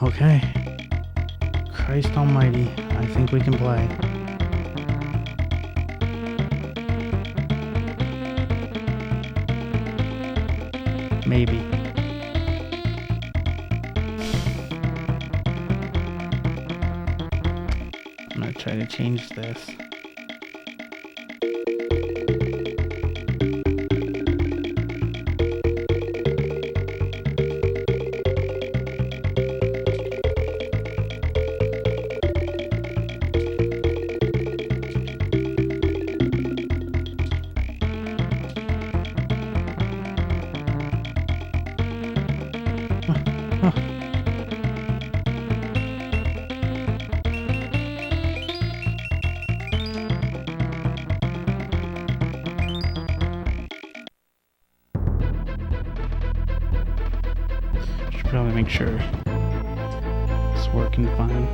Okay. Christ almighty, I think we can play. Maybe. I'm gonna try to change this. Probably make sure it's working fine.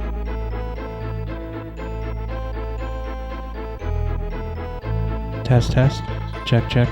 Test, test. Check, check.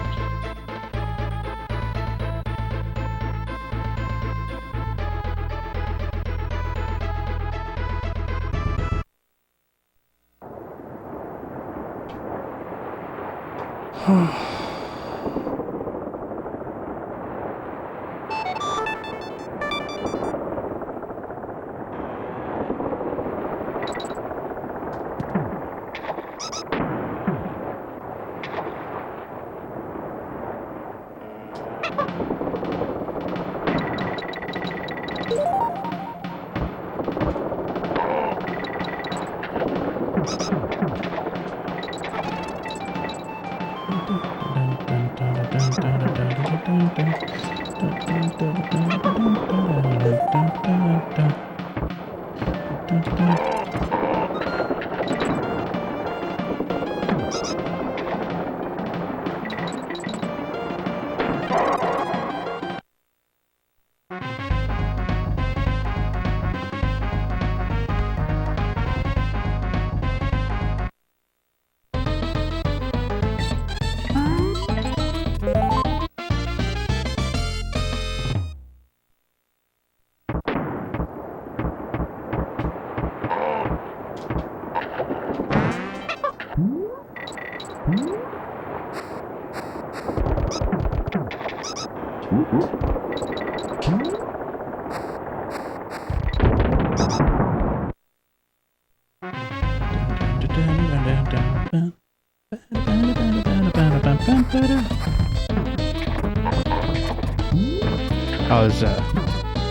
Oh, it's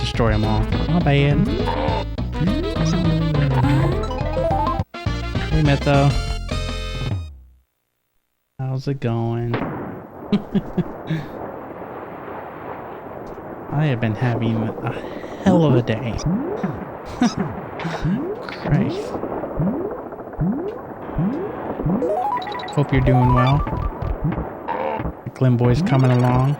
destroy them all. My bad. Hey, Mytho. How's it going? I have been having a hell of a day. Christ. Hope you're doing well. The KLEEVER'S boy's coming along.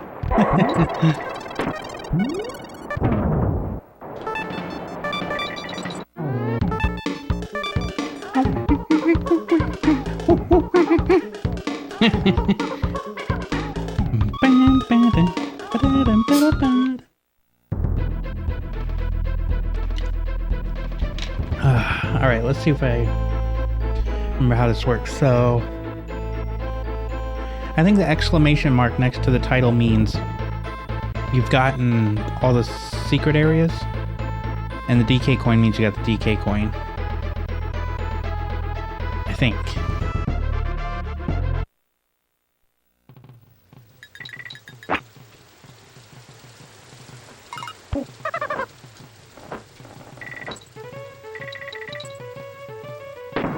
Alright, let's see if I remember how this works. So, I think the exclamation mark next to the title means you've gotten all the secret areas, and the DK coin means you got the DK coin. I think.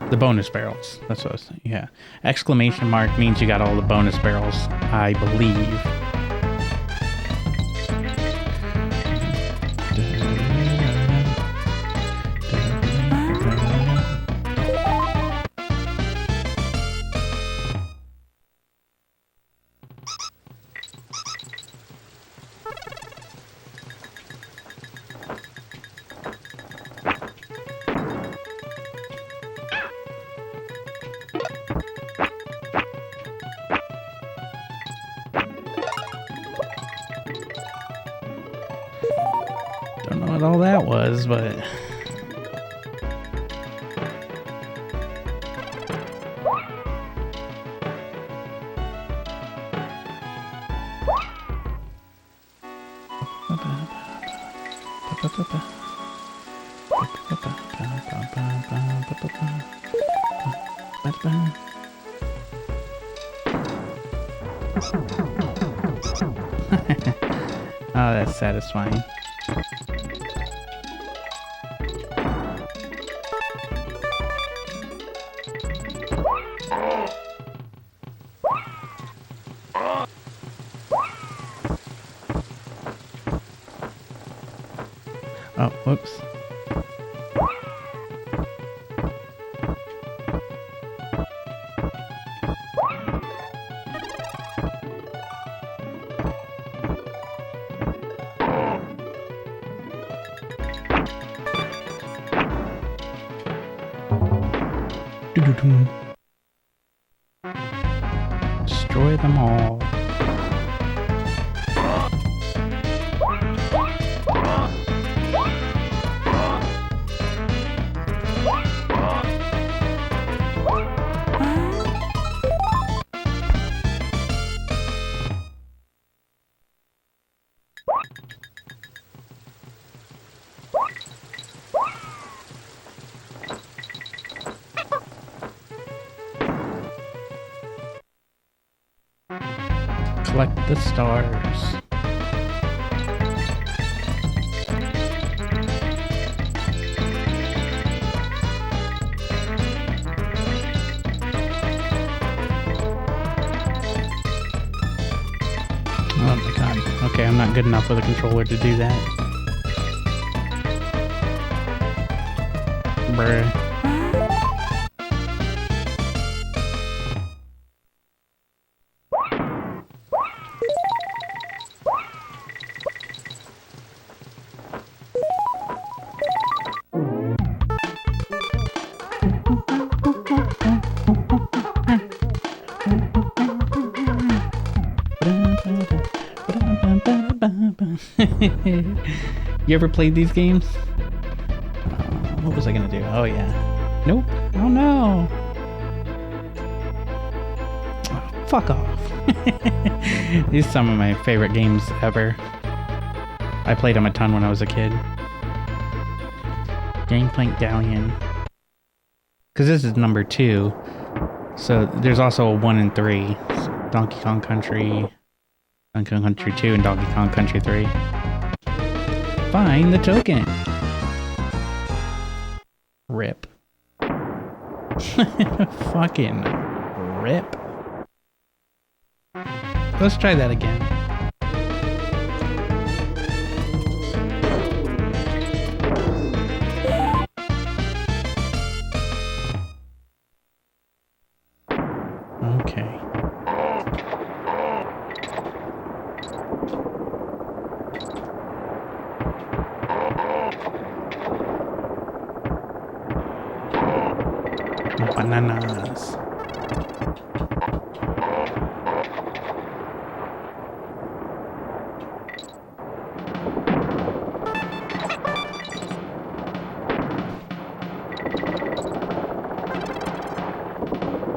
The bonus barrels. That's what I was saying. Yeah. Exclamation mark means you got all the bonus barrels, I believe. Don't know what all that was, but... Oh, that's satisfying. Oh, whoops. Destroy them all. Collect the stars. Oh my god. Okay, I'm not good enough with a controller to do that. Bruh. You ever played these games? What was I gonna do? Oh yeah. Nope. Oh no. Oh, fuck off. These are some of my favorite games ever. I played them a ton when I was a kid. Gangplank Galleon. Because this is number 2. So there's also a 1 and 3. So Donkey Kong Country, Donkey Kong Country 2, and Donkey Kong Country 3. Find the token. Rip. Fucking rip. Let's try that again. Okay. Bananas.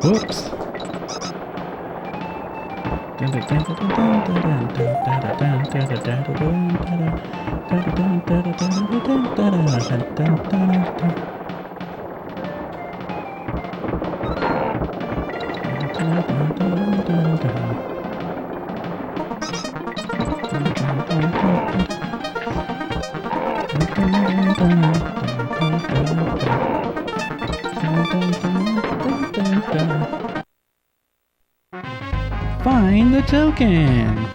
Whoops. Find the token.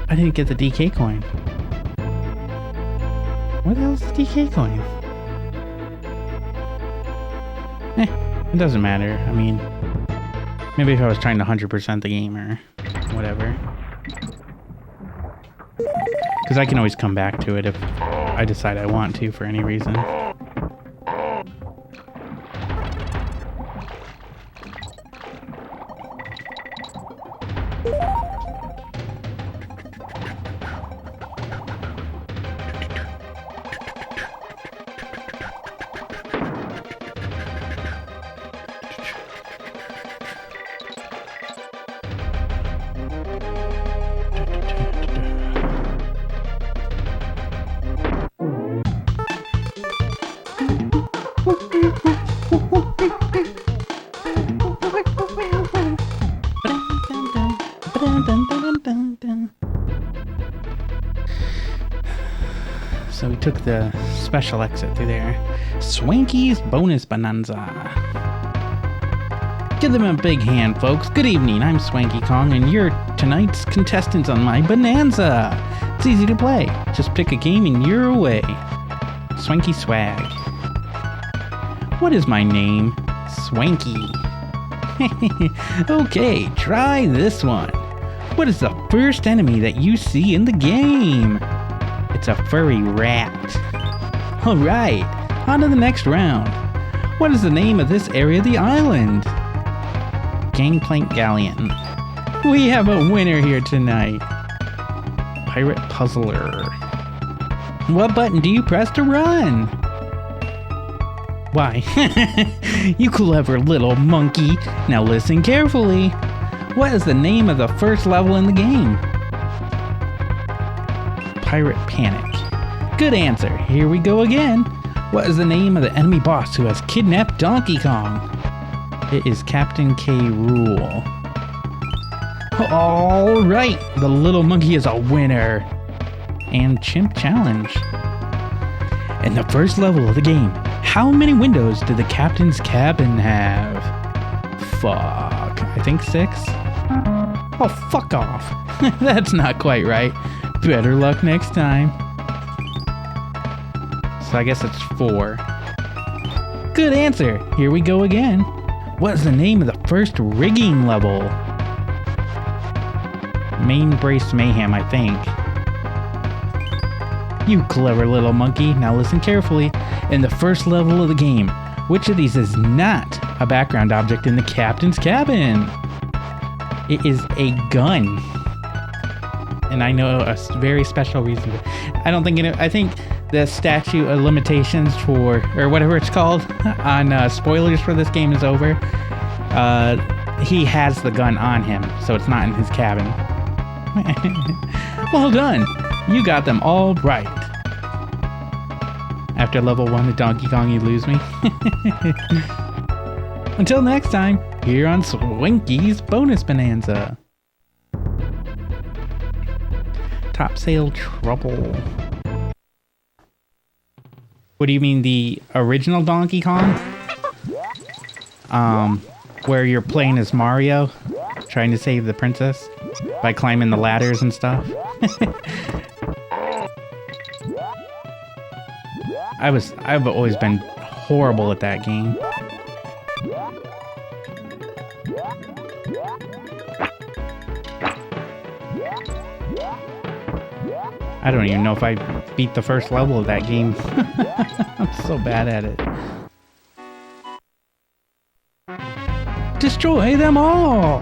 I didn't get the DK coin. What the hell's the DK coin? It doesn't matter. I mean, maybe if I was trying to 100% the game or whatever. Because I can always come back to it if I decide I want to for any reason. So we took the special exit through there. Swanky's bonus bonanza. Give them a big hand, folks. Good evening, I'm Swanky Kong, and you're tonight's contestants on my bonanza. It's easy to play. Just pick a game and you're away. Swanky swag. What is my name? Swanky. Okay, try this one. What is the first enemy that you see in the game? It's a furry rat. Alright, on to the next round. What is the name of this area of the island? Gangplank Galleon. We have a winner here tonight. Pirate Puzzler. What button do you press to run? Why? You clever little monkey. Now listen carefully. What is the name of the first level in the game? Pirate Panic. Good answer. Here we go again. What is the name of the enemy boss who has kidnapped Donkey Kong? It is Captain K. Rool. All right, the little monkey is a winner. And Chimp Challenge. In the first level of the game, how many windows did the captain's cabin have? Fuck, I think 6? Oh, fuck off. That's not quite right. Better luck next time. So I guess it's 4. Good answer. Here we go again. What is the name of the first rigging level? Main Brace Mayhem, I think. You clever little monkey. Now listen carefully. In the first level of the game, which of these is not a background object in the captain's cabin? It is a gun. And I know a very special reason. I don't think I think the statute of limitations for, or whatever it's called, on spoilers for this game is over. He has the gun on him, so it's not in his cabin. Well done. You got them all right. After level 1 of Donkey Kong, you lose me. Until next time, here on Swanky's Bonus Bonanza. Topsail Trouble. What do you mean, the original Donkey Kong? Where you're playing as Mario, trying to save the princess by climbing the ladders and stuff. I've always been horrible at that game. I don't even know if I beat the first level of that game. I'm so bad at it. Destroy them all!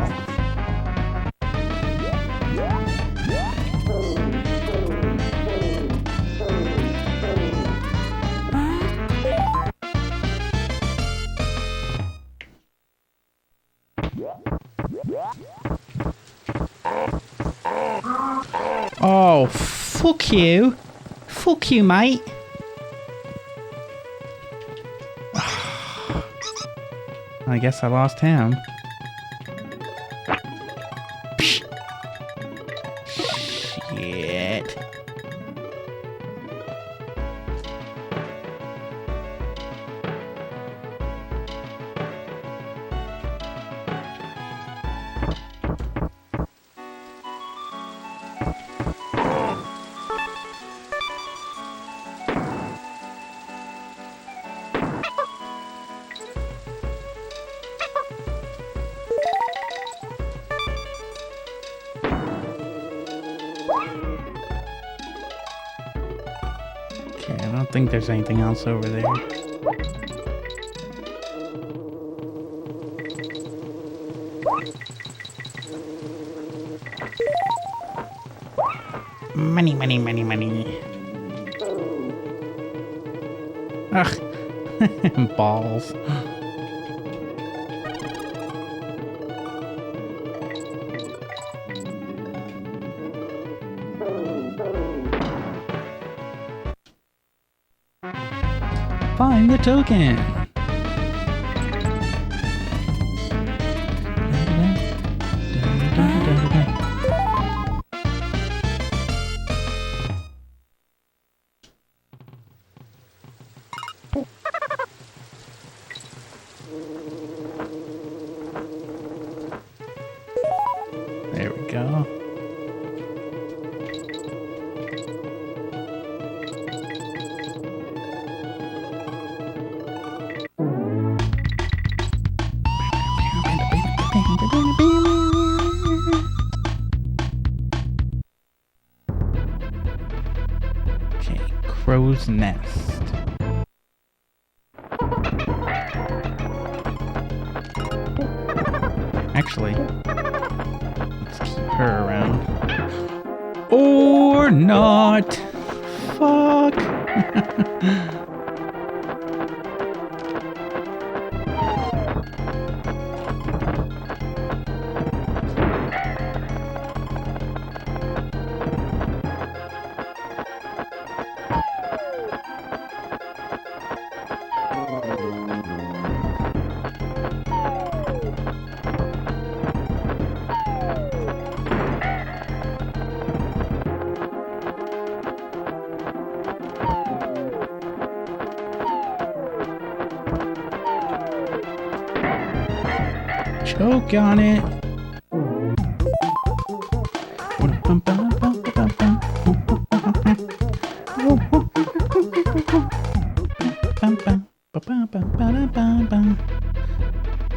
Fuck you. Fuck you, mate. I guess I lost him. Shit. Okay, I don't think there's anything else over there. Money, money, money, money. Ugh. Balls. Find the token. There we go. Okay, crow's nest. Actually, let's keep her around. Or not. Fuck. Choke on it.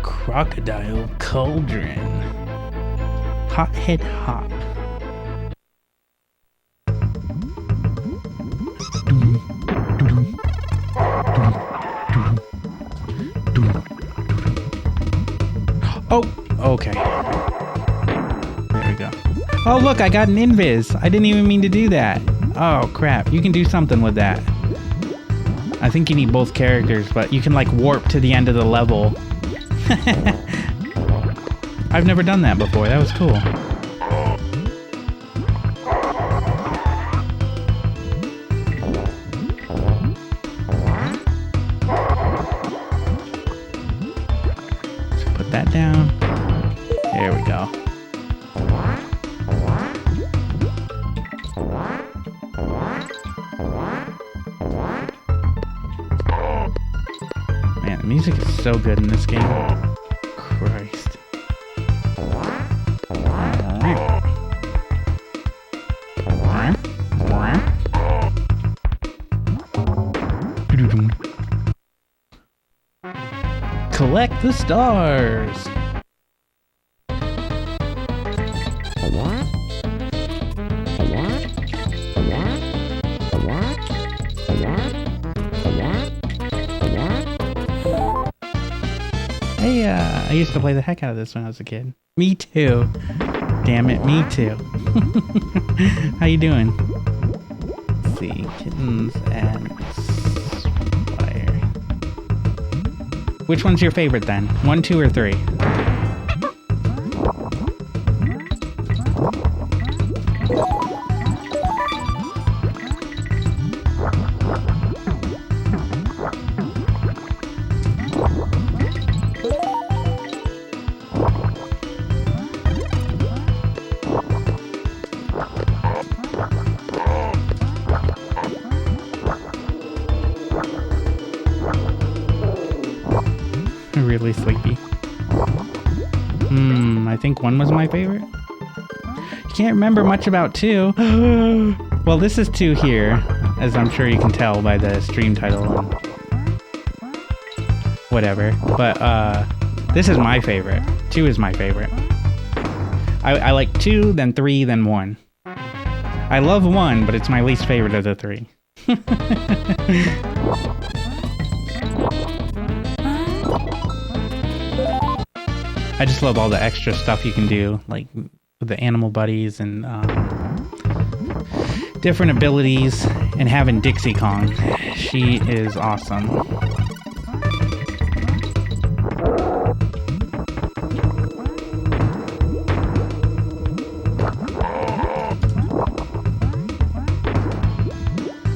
Crocodile cauldron. Hothead hop. Oh, okay. There we go. Oh, look, I got an invis. I didn't even mean to do that. Oh, crap. You can do something with that. I think you need both characters, but you can, like, warp to the end of the level. I've never done that before. That was cool. That down. There we go. Man, the music is so good in this game. Christ. Collect the stars. Hey, I used to play the heck out of this when I was a kid. Me too. Damn it, me too. How you doing? Let's see, kittens and fire. Which one's your favorite then? 1, 2, or 3? really sleepy. I think 1 was my favorite. Can't remember much about 2. Well, this is 2 here, as I'm sure you can tell by the stream title and whatever. But this is my favorite. 2 is my favorite. I like 2, then 3, then 1. I love 1, but it's my least favorite of the 3. I just love all the extra stuff you can do, like with the animal buddies and different abilities, and having Dixie Kong. She is awesome.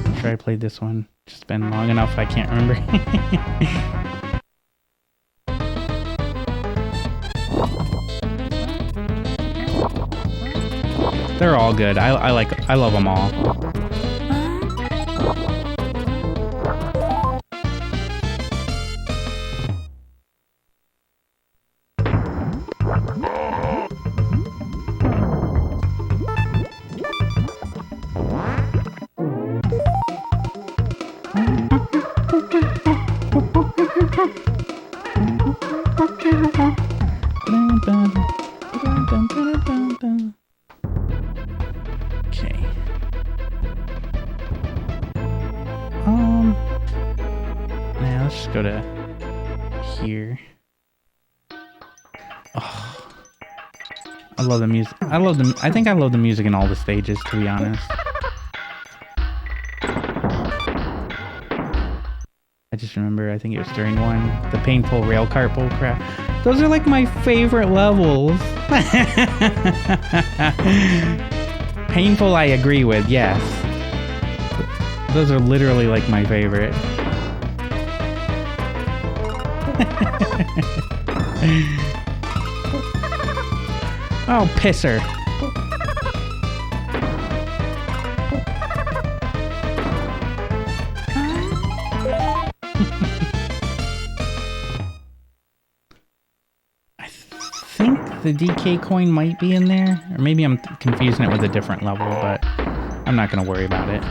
I'm sure I played this one. Just been long enough I can't remember. They're all good. I love them all. Now let's just go to here. Oh, I love the music. I think I love the music in all the stages, to be honest. I just remember, I think it was during 1, the painful rail cart bull crap. Those are like my favorite levels. Painful, I agree with, yes. Those are literally like my favorite. Oh, pisser. I think the DK coin might be in there. Or maybe I'm confusing it with a different level, but I'm not going to worry about it.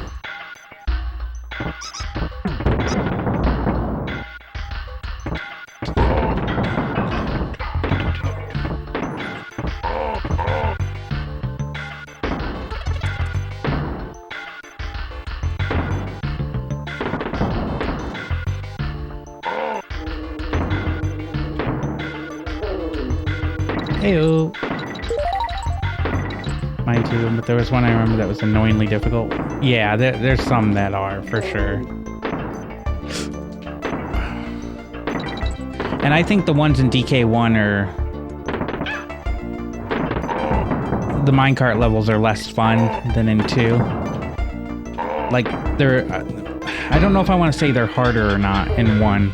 Heyo. Mine too, but there was one I remember that was annoyingly difficult. Yeah, there's some that are, for sure. And I think the ones in DK1 are... the minecart levels are less fun than in 2. Like, they're... I don't know if I want to say they're harder or not in 1.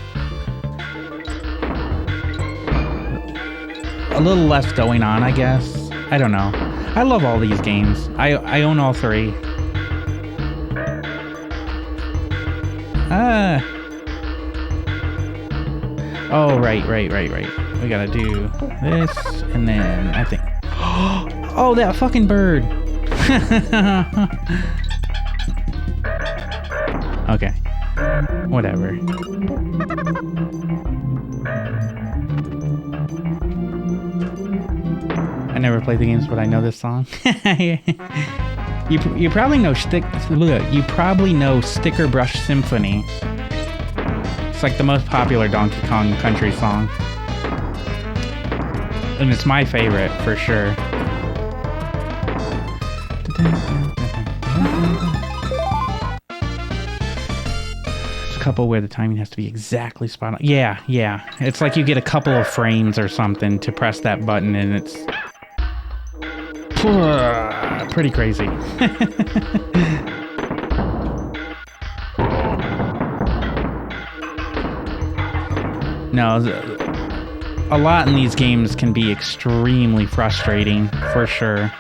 A little less going on, I guess. I don't know. I love all these games. I own all 3. Oh, right. We gotta do this, and then I think... Oh, that fucking bird! Okay. Whatever. I never played the games, but I know this song. You probably know Sticker Brush Symphony. It's like the most popular Donkey Kong Country song. And it's my favorite, for sure. There's a couple where the timing has to be exactly spot on. Yeah. It's like you get a couple of frames or something to press that button, and it's... pretty crazy. No, a lot in these games can be extremely frustrating, for sure.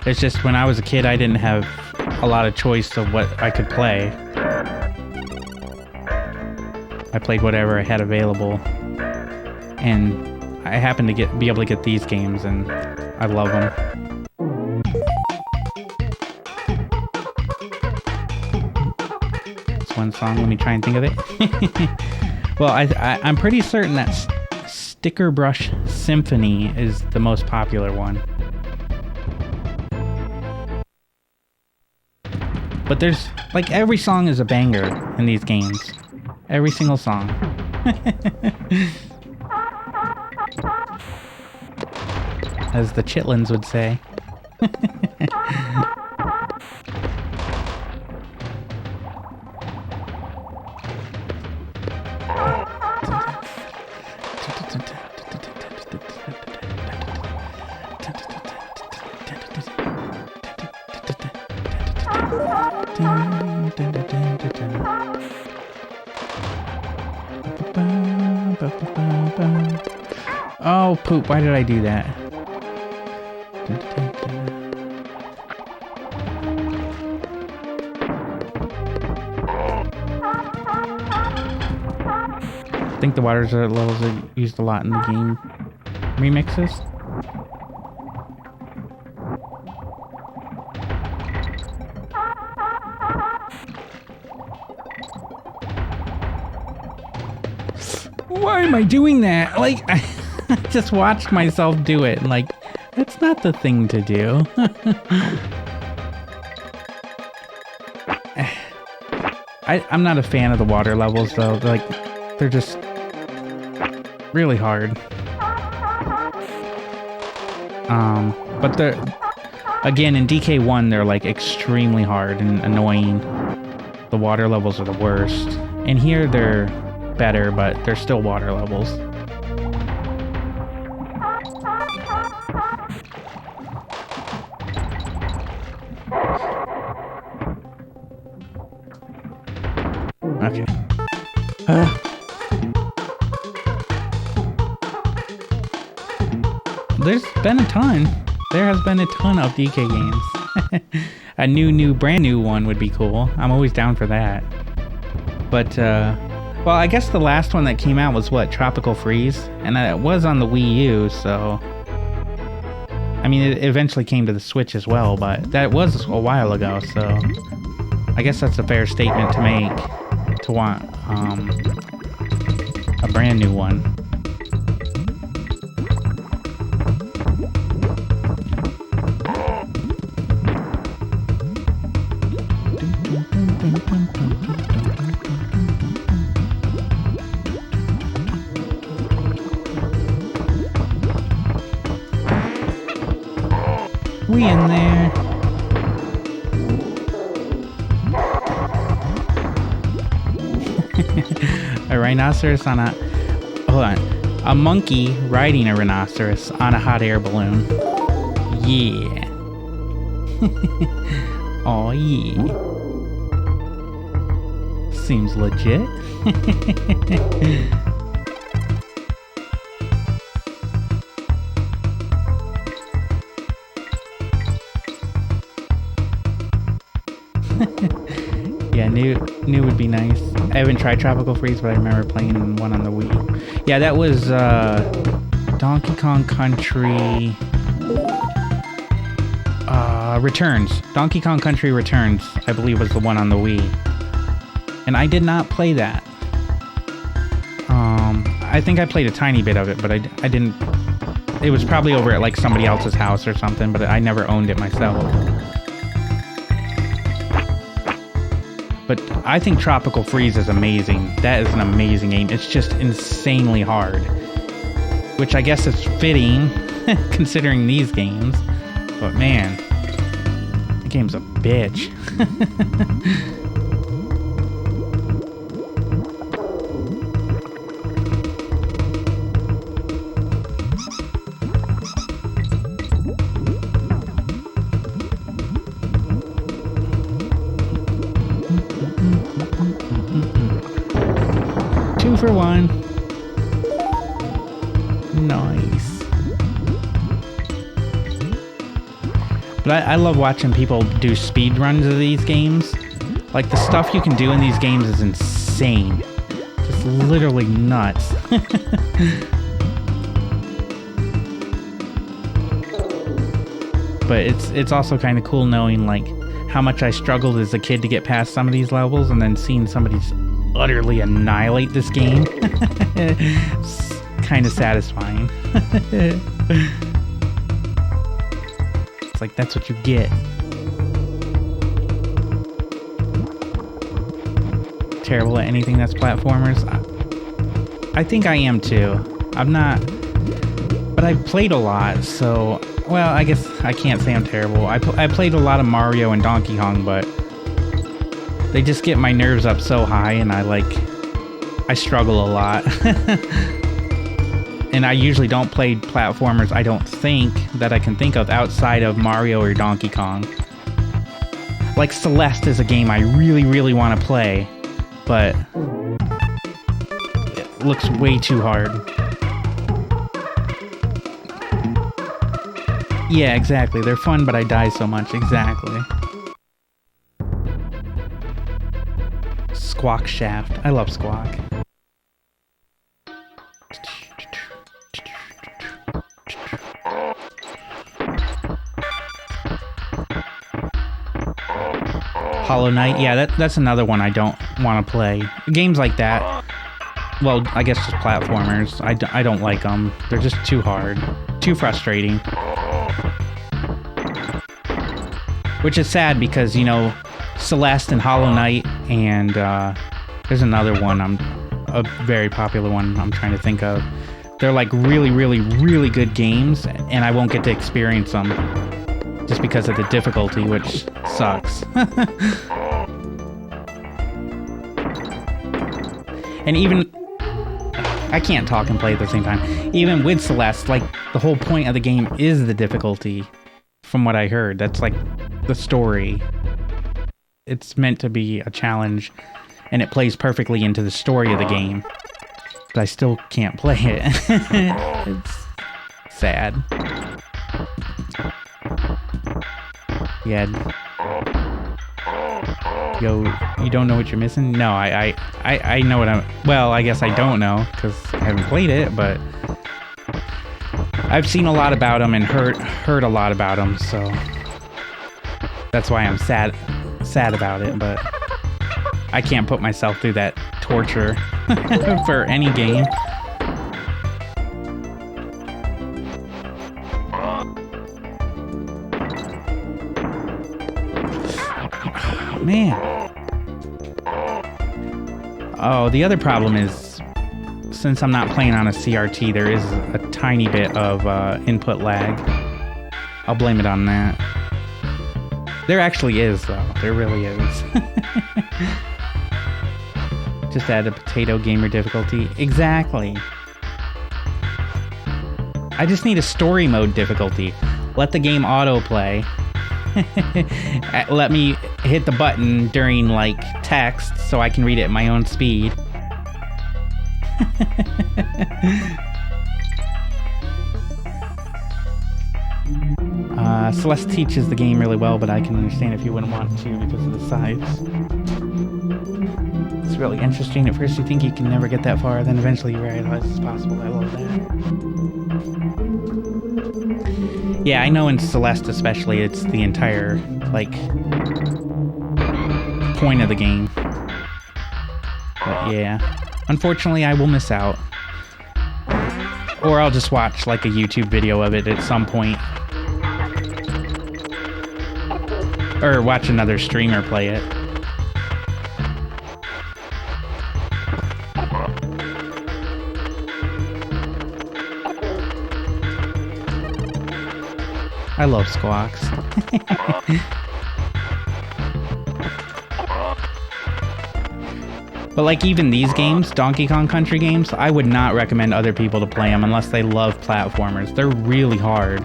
It's just when I was a kid, I didn't have a lot of choice of what I could play. I played whatever I had available, and I happened to be able to get these games, and I love them. It's one song. Let me try and think of it. Well, I'm pretty certain that Sticker Brush Symphony is the most popular one. But there's, like, every song is a banger in these games. Every single song. As the Chitlins would say. Oh, poop. Why did I do that? I think the water levels are used a lot in the game remixes. Why am I doing that? Like, I just watched myself do it. Like, that's not the thing to do. I'm not a fan of the water levels, though. Like, they're just really hard. But they're, again, in DK1, they're like extremely hard and annoying. The water levels are the worst. And here they're better, but they're still water levels. Okay. There's been a ton. There has been a ton of DK games. A brand new one would be cool. I'm always down for that. But, well, I guess the last one that came out was what? Tropical Freeze? And it was on the Wii U, so... I mean, it eventually came to the Switch as well, but that was a while ago, so... I guess that's a fair statement to make, to want, a brand new one. We in there. A rhinoceros on a... Hold on. A monkey riding a rhinoceros on a hot air balloon. Yeah. Oh yeah. Seems legit. Yeah, new would be nice. I haven't tried Tropical Freeze, but I remember playing one on the Wii. Yeah, that was Donkey Kong Country Returns. Donkey Kong Country Returns, I believe, was the one on the Wii. And I did not play that. I think I played a tiny bit of it, but I didn't... It was probably over at like somebody else's house or something, but I never owned it myself. But I think Tropical Freeze is amazing. That is an amazing game. It's just insanely hard. Which I guess is fitting, considering these games. But man, the game's a bitch. 2 for 1. Nice. But I love watching people do speed runs of these games. Like, the stuff you can do in these games is insane. Just literally nuts. But it's also kind of cool knowing, like, how much I struggled as a kid to get past some of these levels, and then seeing somebody utterly annihilate this game. It's kind of satisfying. It's like, that's what you get. Terrible at anything that's platformers. I think I am too. I'm not, but I've played a lot, so, well, I guess I can't say I'm terrible. I played a lot of Mario and Donkey Kong, but they just get my nerves up so high, and I struggle a lot. And I usually don't play platformers, I don't think, that I can think of outside of Mario or Donkey Kong. Like, Celeste is a game I really, really want to play, but it looks way too hard. Yeah, exactly. They're fun, but I die so much. Exactly. Squawk Shaft. I love Squawk. Hollow Knight, yeah, that's another one I don't want to play. Games like that, well, I guess just platformers, I don't like them. They're just too hard, too frustrating. Which is sad because, you know, Celeste and Hollow Knight, and there's another one, a very popular one I'm trying to think of. They're like really, really, really good games, and I won't get to experience them. Just because of the difficulty, which sucks. And even... I can't talk and play at the same time. Even with Celeste, like, the whole point of the game is the difficulty, from what I heard. That's, like, the story. It's meant to be a challenge, and it plays perfectly into the story of the game. But I still can't play it. It's sad. Yeah. Yo, you don't know what you're missing? No, I know what I'm... Well, I guess I don't know, because I haven't played it, but... I've seen a lot about them and heard a lot about them, so... That's why I'm sad about it, but... I can't put myself through that torture for any game. Man. Oh, the other problem is, since I'm not playing on a CRT, there is a tiny bit of input lag. I'll blame it on that. There actually is, though. There really is. Just add a potato gamer difficulty. Exactly. I just need a story mode difficulty. Let the game autoplay. Let me hit the button during, like, text so I can read it at my own speed. Celeste teaches the game really well, but I can understand if you wouldn't want to because of the size. It's really interesting. At first you think you can never get that far, then eventually you realize it's possible. I love that. Yeah, I know in Celeste especially, it's the entire, like, point of the game. But yeah, unfortunately I will miss out. Or I'll just watch, like, a YouTube video of it at some point. Or watch another streamer play it. I love squawks. But like even these games, Donkey Kong Country games, I would not recommend other people to play them unless they love platformers. They're really hard.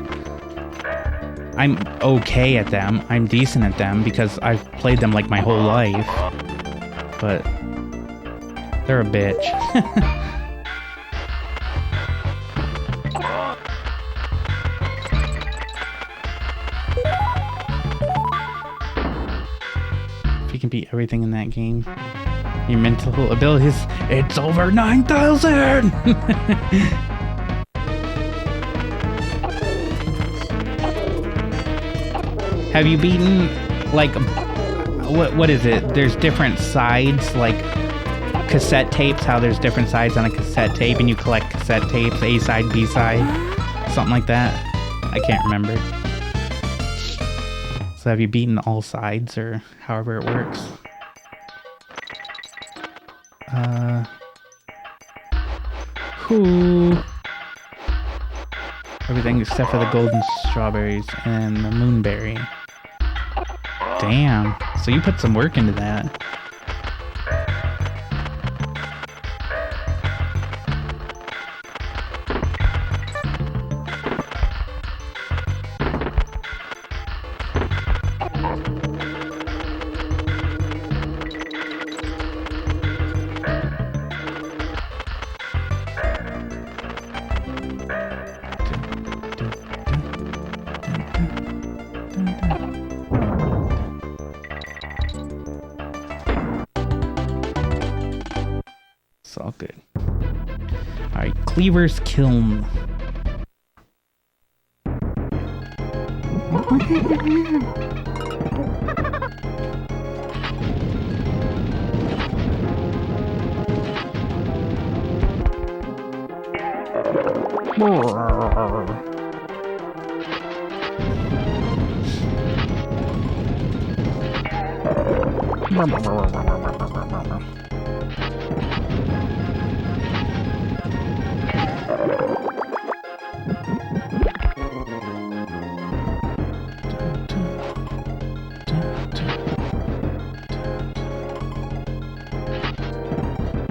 I'm okay at them. I'm decent at them because I've played them like my whole life. But they're a bitch. everything in that game. Your mental abilities. It's over 9,000! Have you beaten, like, what is it? There's different sides, like cassette tapes, how there's different sides on a cassette tape, and you collect cassette tapes, A side, B side, something like that. I can't remember. So have you beaten all sides, or however it works? Everything except for the golden strawberries and the moonberry. Damn. So you put some work into that. It's all good. Alright, KLEEVER'S KILN.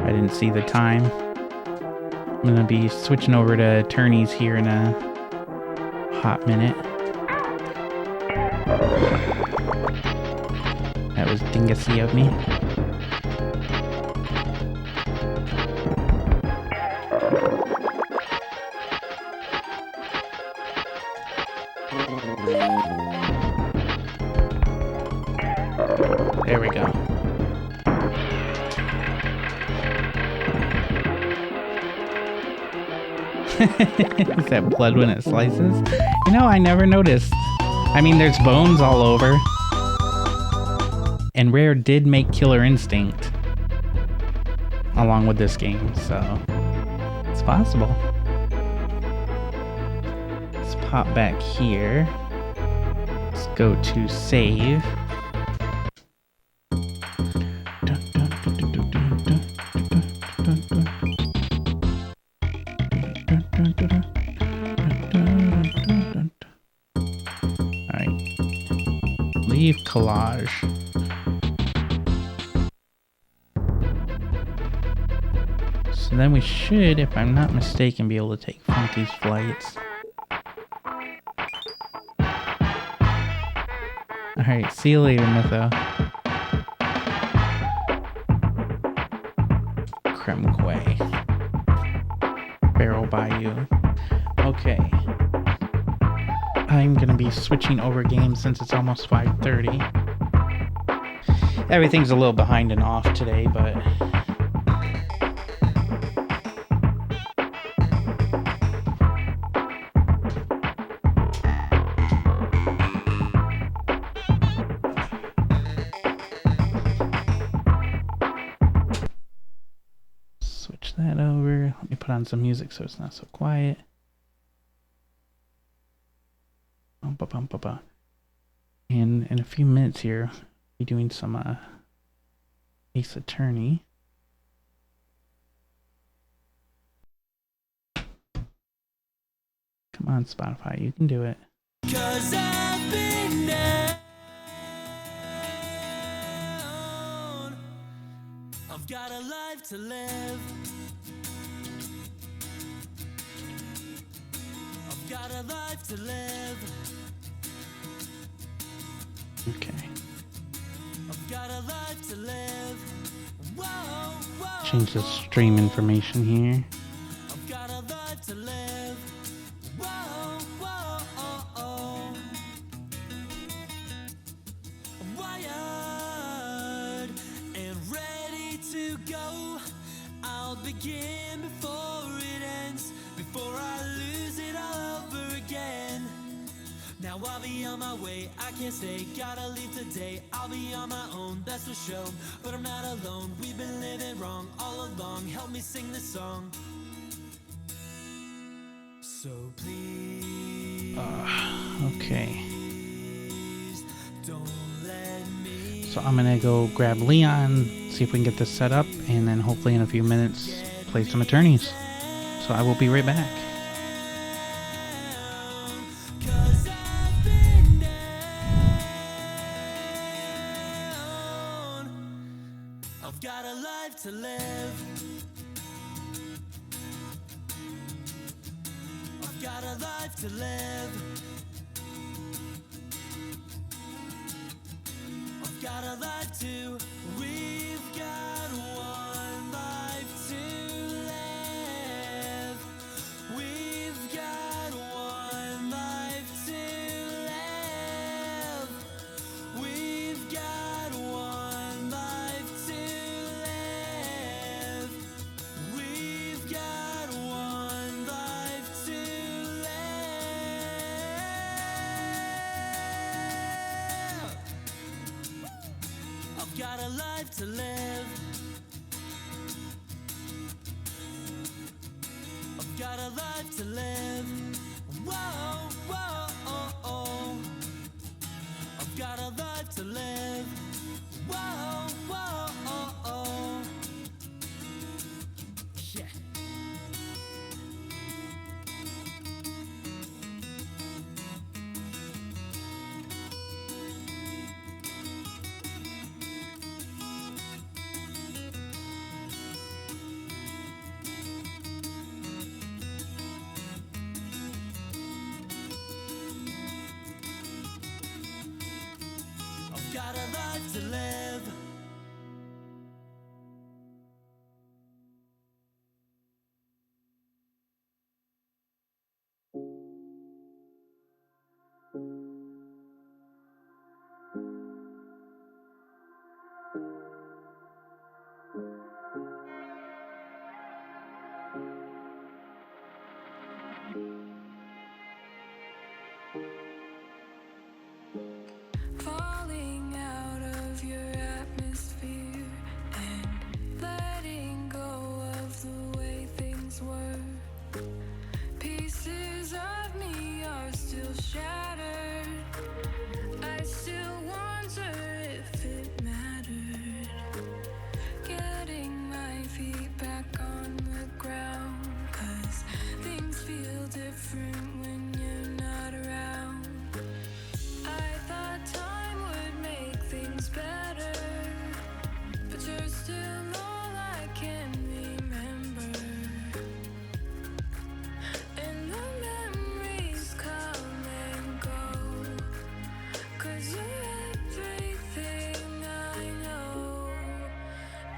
I didn't see the time. I'm gonna be switching over to attorneys here in a hot minute. That was dingacy of me. There we go. Is that blood when it slices? You know, I never noticed. I mean, there's bones all over. And Rare did make Killer Instinct along with this game, so it's possible. Let's pop back here. Let's go to save. Alright. Leave collage. So then we should, if I'm not mistaken, be able to take Funky's flights. Alright, see you later, Mytho. Kremquay. Barrel Bayou. Okay. I'm gonna be switching over games since it's almost 5:30. Everything's a little behind and off today, but switch that over. Let me put on some music so it's not so quiet. And in a few minutes here, I'll be doing some Ace Attorney. Come on, Spotify, you can do it. 'Cause I've been down. I've got a life to live. I've got a life to live. Okay. I've got a life to live. Whoa, whoa, change the stream information here. I've got a life to live. Whoa, whoa, oh, oh. I'm wired. Now I'll be on my way, I can't stay, gotta leave today. I'll be on my own, that's for sure, but I'm not alone. We've been living wrong all along, help me sing this song. So please, okay. don't let me. So I'm gonna go grab Leon, see if we can get this set up, and then hopefully in a few minutes play some attorneys. So I will be right back. Cause I've been down. I've got a life to live. I've got a life to live. I've got a life to. We've got one life to live. We've got one life to live. We've got one life to live. We've got one life to live. I've got a life to live. I've got a life to live. Whoa, whoa, oh, oh. I've got a life to live. Whoa, whoa, oh, oh. Yeah. I've got a life to live. Falling out of your atmosphere and letting go of the way things were. Pieces of me are still shattered. I still wonder if it mattered. Getting my feet back on the ground, 'cause things feel different when you're not around. I thought time would make things better, but you're still all I can remember. And the memories come and go, 'cause you're everything I know.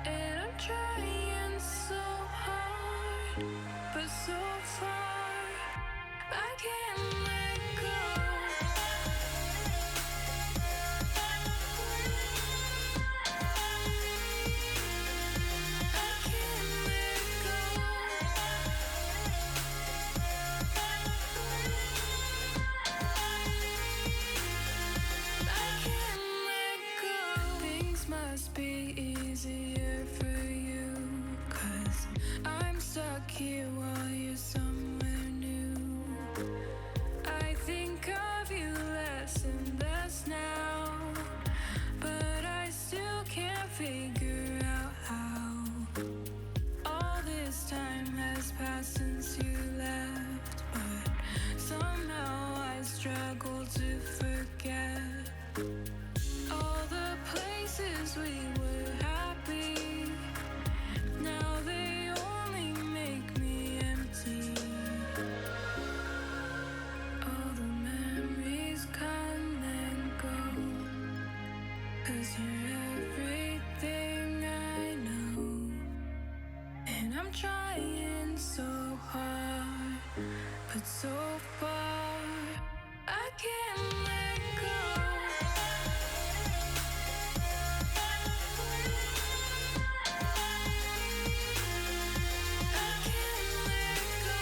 And I'm trying so hard, but so far I can't let go. Things must be easier for you, 'cause I'm stuck here while you're somewhere new. I think of you less and less now, but I still can't figure out how. All this time has passed since you left, but somehow I struggle to forget all the places we were happy. Now they only make me empty. All the memories come and go, 'cause you're everything I know. And I'm trying so hard, but so far I can't let go. I can't let go.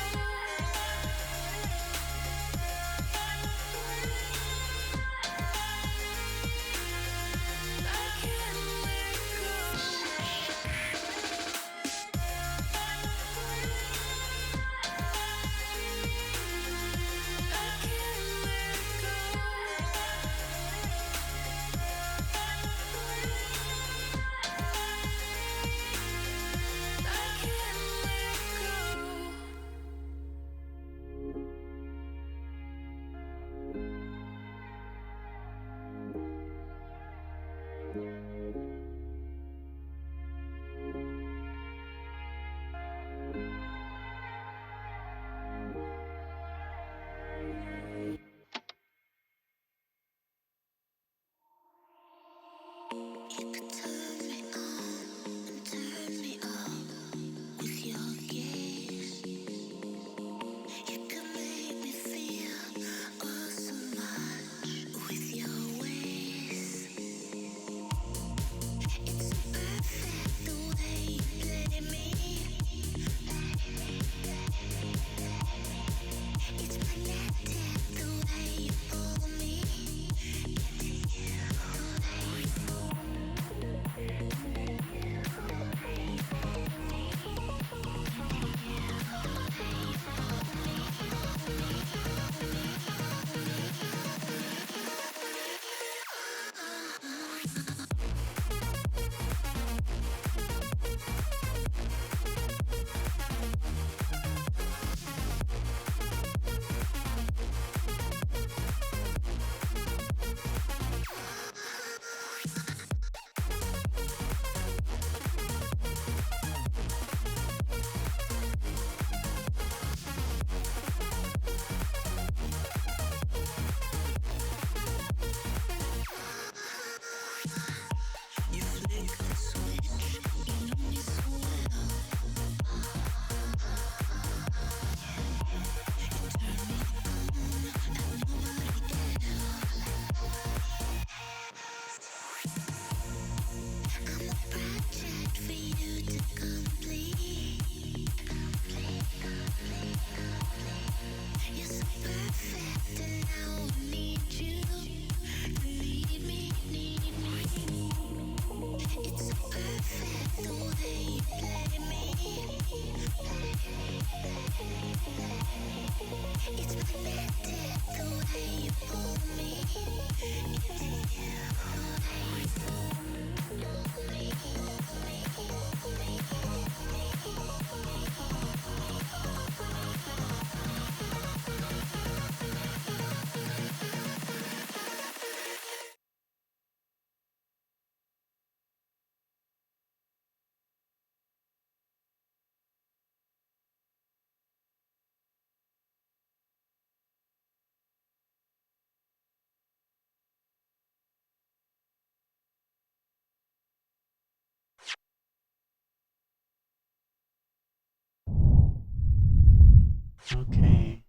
Okay.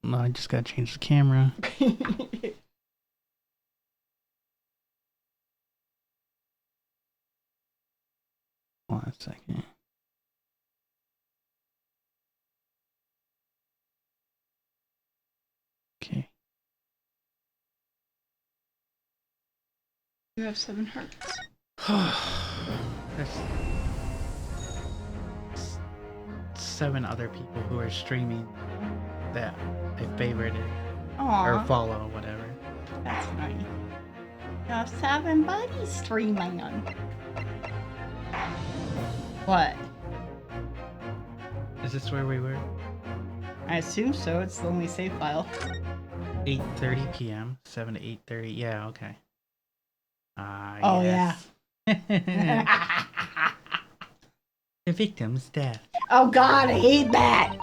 No, I just gotta change the camera. Hold on a second. Okay. You have 7 hearts. There's 7 other people who are streaming that I favorited or Aww, follow, whatever. that's nice. You have 7 buddies streaming on. What? Is this where we were? I assume so. It's the only save file. 8:30 p.m. 7 to 8:30. Yeah, okay. Oh, yes. The victim's death. Oh God, I hate that.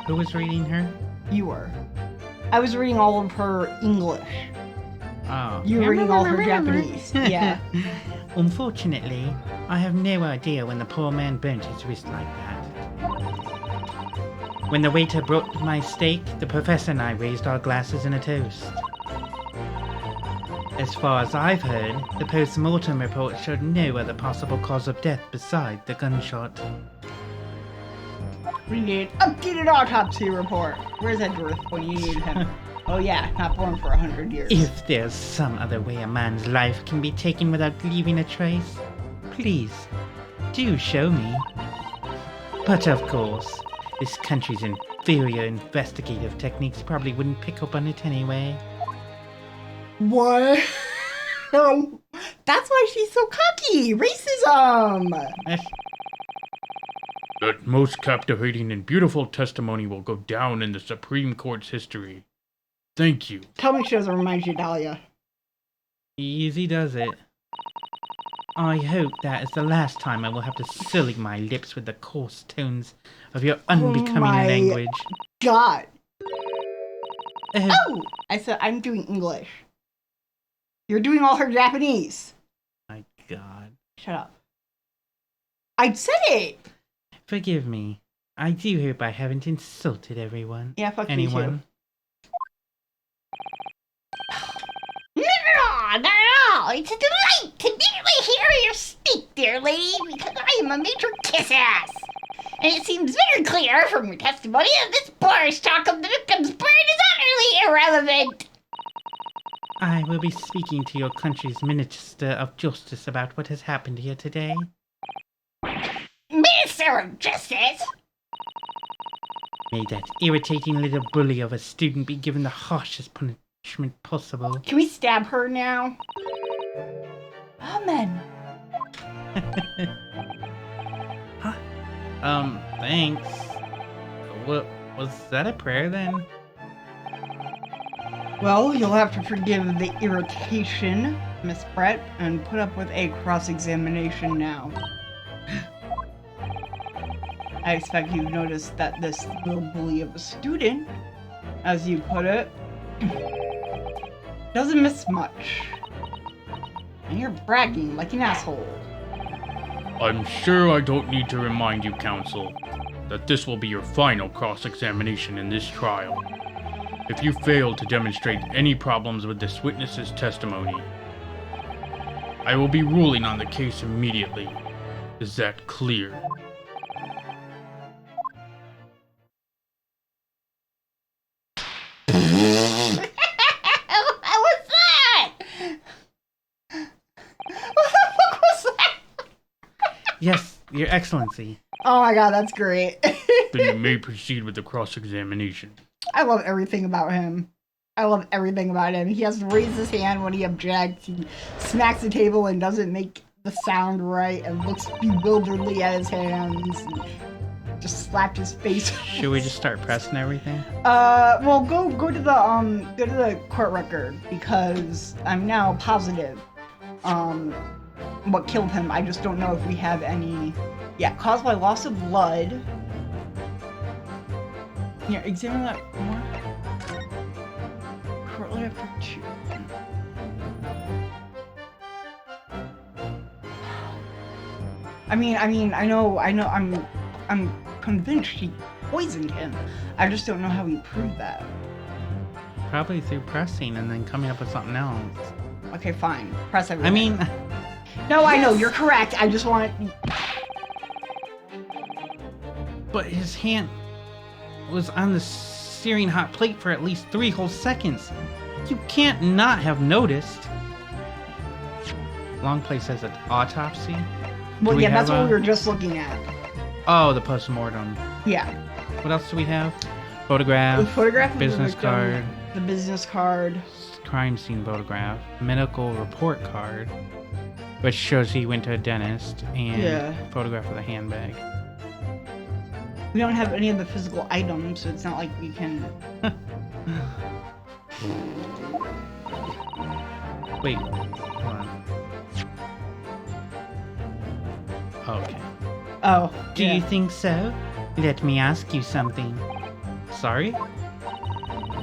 Who was reading her? You were. I was reading all of her English. Oh. You were reading all her Japanese. Yeah. Unfortunately, I have no idea when the poor man burnt his wrist like that. When the waiter brought my steak, the professor and I raised our glasses in a toast. As far as I've heard, the post-mortem report showed no other possible cause of death beside the gunshot. We need updated autopsy report. Where's Edgeworth when you need him? Oh yeah, not born for 100 years. If there's some other way a man's life can be taken without leaving a trace, please, do show me. But of course, this country's inferior investigative techniques probably wouldn't pick up on it anyway. What? That's why she's so cocky. Racism. That most captivating and beautiful testimony will go down in the Supreme Court's history. Thank you. Tell me she doesn't remind you of Dahlia. Easy does it. I hope that is the last time I will have to sully my lips with the coarse tones of your unbecoming my language. God. Oh, Oh! I said I'm doing English. You're doing all her Japanese. my God. Shut up. I said it! Forgive me. I do hope I haven't insulted everyone. Yeah, fuck Anyone? you too. No. It's a delight to immediately hear you speak, dear lady, because I am a major kiss ass. And it seems very clear from your testimony that this boorish talk of the victim's burn is utterly irrelevant. I will be speaking to your country's Minister of Justice about what has happened here today. Minister of Justice? May that irritating little bully of a student be given the harshest punishment possible. Can we stab her now? Amen. Thanks. What was that a prayer then? Well, you'll have to forgive the irritation, Miss Brett, and put up with a cross-examination now. I expect you've noticed that this little bully of a student, as you put it, doesn't miss much. And you're bragging like an asshole. I'm sure I don't need to remind you, counsel, that this will be your final cross-examination in this trial. If you fail to demonstrate any problems with this witness's testimony, I will be ruling on the case immediately. Is that clear? What was that? What the fuck was that? Yes, Your Excellency. Oh my god, that's great. Then you may proceed with the cross-examination. I love everything about him. I love everything about him. He has to raise his hand when he objects. He smacks the table and doesn't make the sound right and looks bewilderedly at his hands. And just slapped his face. Should we just start pressing everything? Well, go to the court record because I'm now positive. What killed him? I just don't know if we have any. Yeah, caused by loss of blood. Here, examine that more. Shortly after 2. I mean, I know, I'm convinced she poisoned him. I just don't know how he proved that. Probably through pressing and then coming up with something else. Okay, fine. Press everything. I mean, No, I know, you're correct. I just want... but his hand was on the searing hot plate for at least 3 whole seconds. You can't not have noticed. Long play says an autopsy. Well, we yeah, that's have what we were just looking at. Oh, the post-mortem. Yeah. What else do we have? Photograph. The photograph of the Business victim, card. The business card. Crime scene photograph. Medical report card. Which shows he went to a dentist. And Yeah. photograph of the handbag. We don't have any of the physical items, so it's not like we can... Wait. Hold on. Okay. Oh, Do you think so? Let me ask you something. Sorry?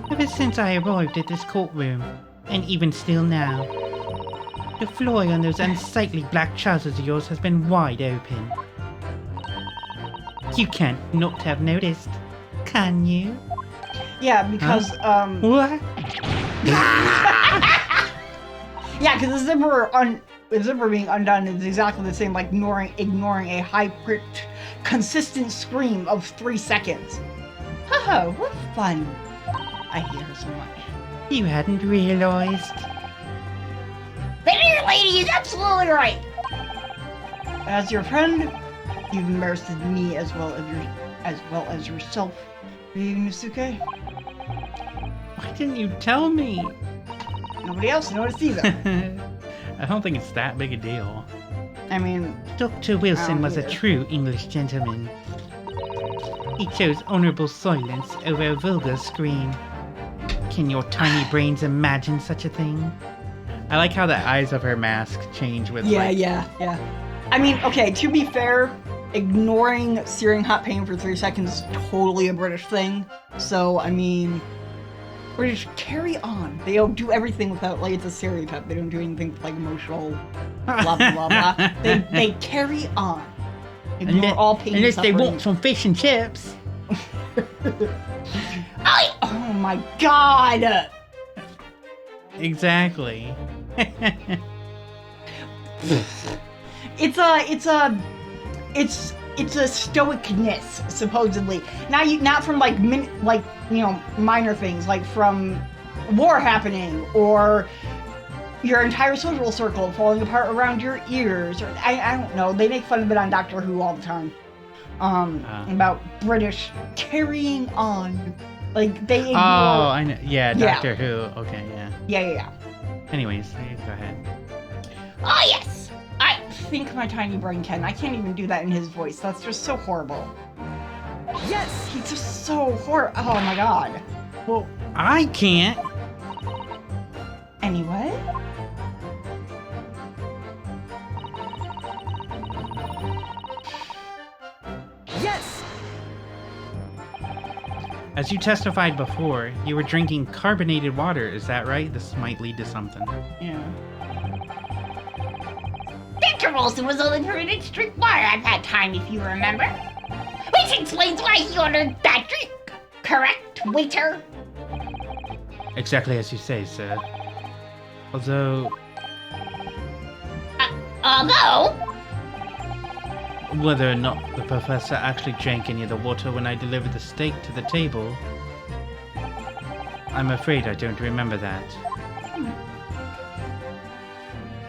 Ever since I arrived at this courtroom, and even still now, the floor on those unsightly black trousers of yours has been wide open. You can't not have noticed, can you? Yeah, because, What? Yeah, because the zipper being undone is exactly the same, like ignoring a high-pitched, consistent scream of 3 seconds. Haha, what fun. I hate her so much. You hadn't realized. The dear lady is absolutely right. As your friend, you've embarrassed me as well as yourself, Yusuke. Why didn't you tell me? Nobody else noticed either. I don't think it's that big a deal. I mean, Dr. Wilson was a either. true English gentleman. He chose honorable silence over a vulgar scream. Can your tiny brains imagine such a thing? I like how the eyes of her mask change with yeah. I mean, okay, to be fair, ignoring searing hot pain for 3 seconds is totally a British thing. So, I mean, British carry on. They don't do everything without, like, it's a stereotype. They don't do anything with, like, emotional blah, blah, blah, blah. They carry on. Ignore all pain unless they suffering. want some fish and chips. Oh my god! Exactly. It's a stoicness, supposedly. Not from minor things, like from war happening or your entire social circle falling apart around your ears, or I don't know. They make fun of it on Doctor Who all the time. About British carrying on, like they ignore. Oh, I know. Yeah, Yeah. Doctor Who. Okay, yeah. Yeah. Anyways, go ahead. Oh, yes. I think my tiny brain can. I can't even do that in his voice. That's just so horrible. Yes, he's just so horrible. Oh my god. Well, I can't. Anyway. Yes. As you testified before, you were drinking carbonated water. Is that right? This might lead to something. Yeah. Dr. Wilson was only permitted to drink water at that time, if you remember. Which explains why he ordered that drink. Correct, waiter? Exactly as you say, sir. Although, Although, whether or not the professor actually drank any of the water when I delivered the steak to the table, I'm afraid I don't remember that.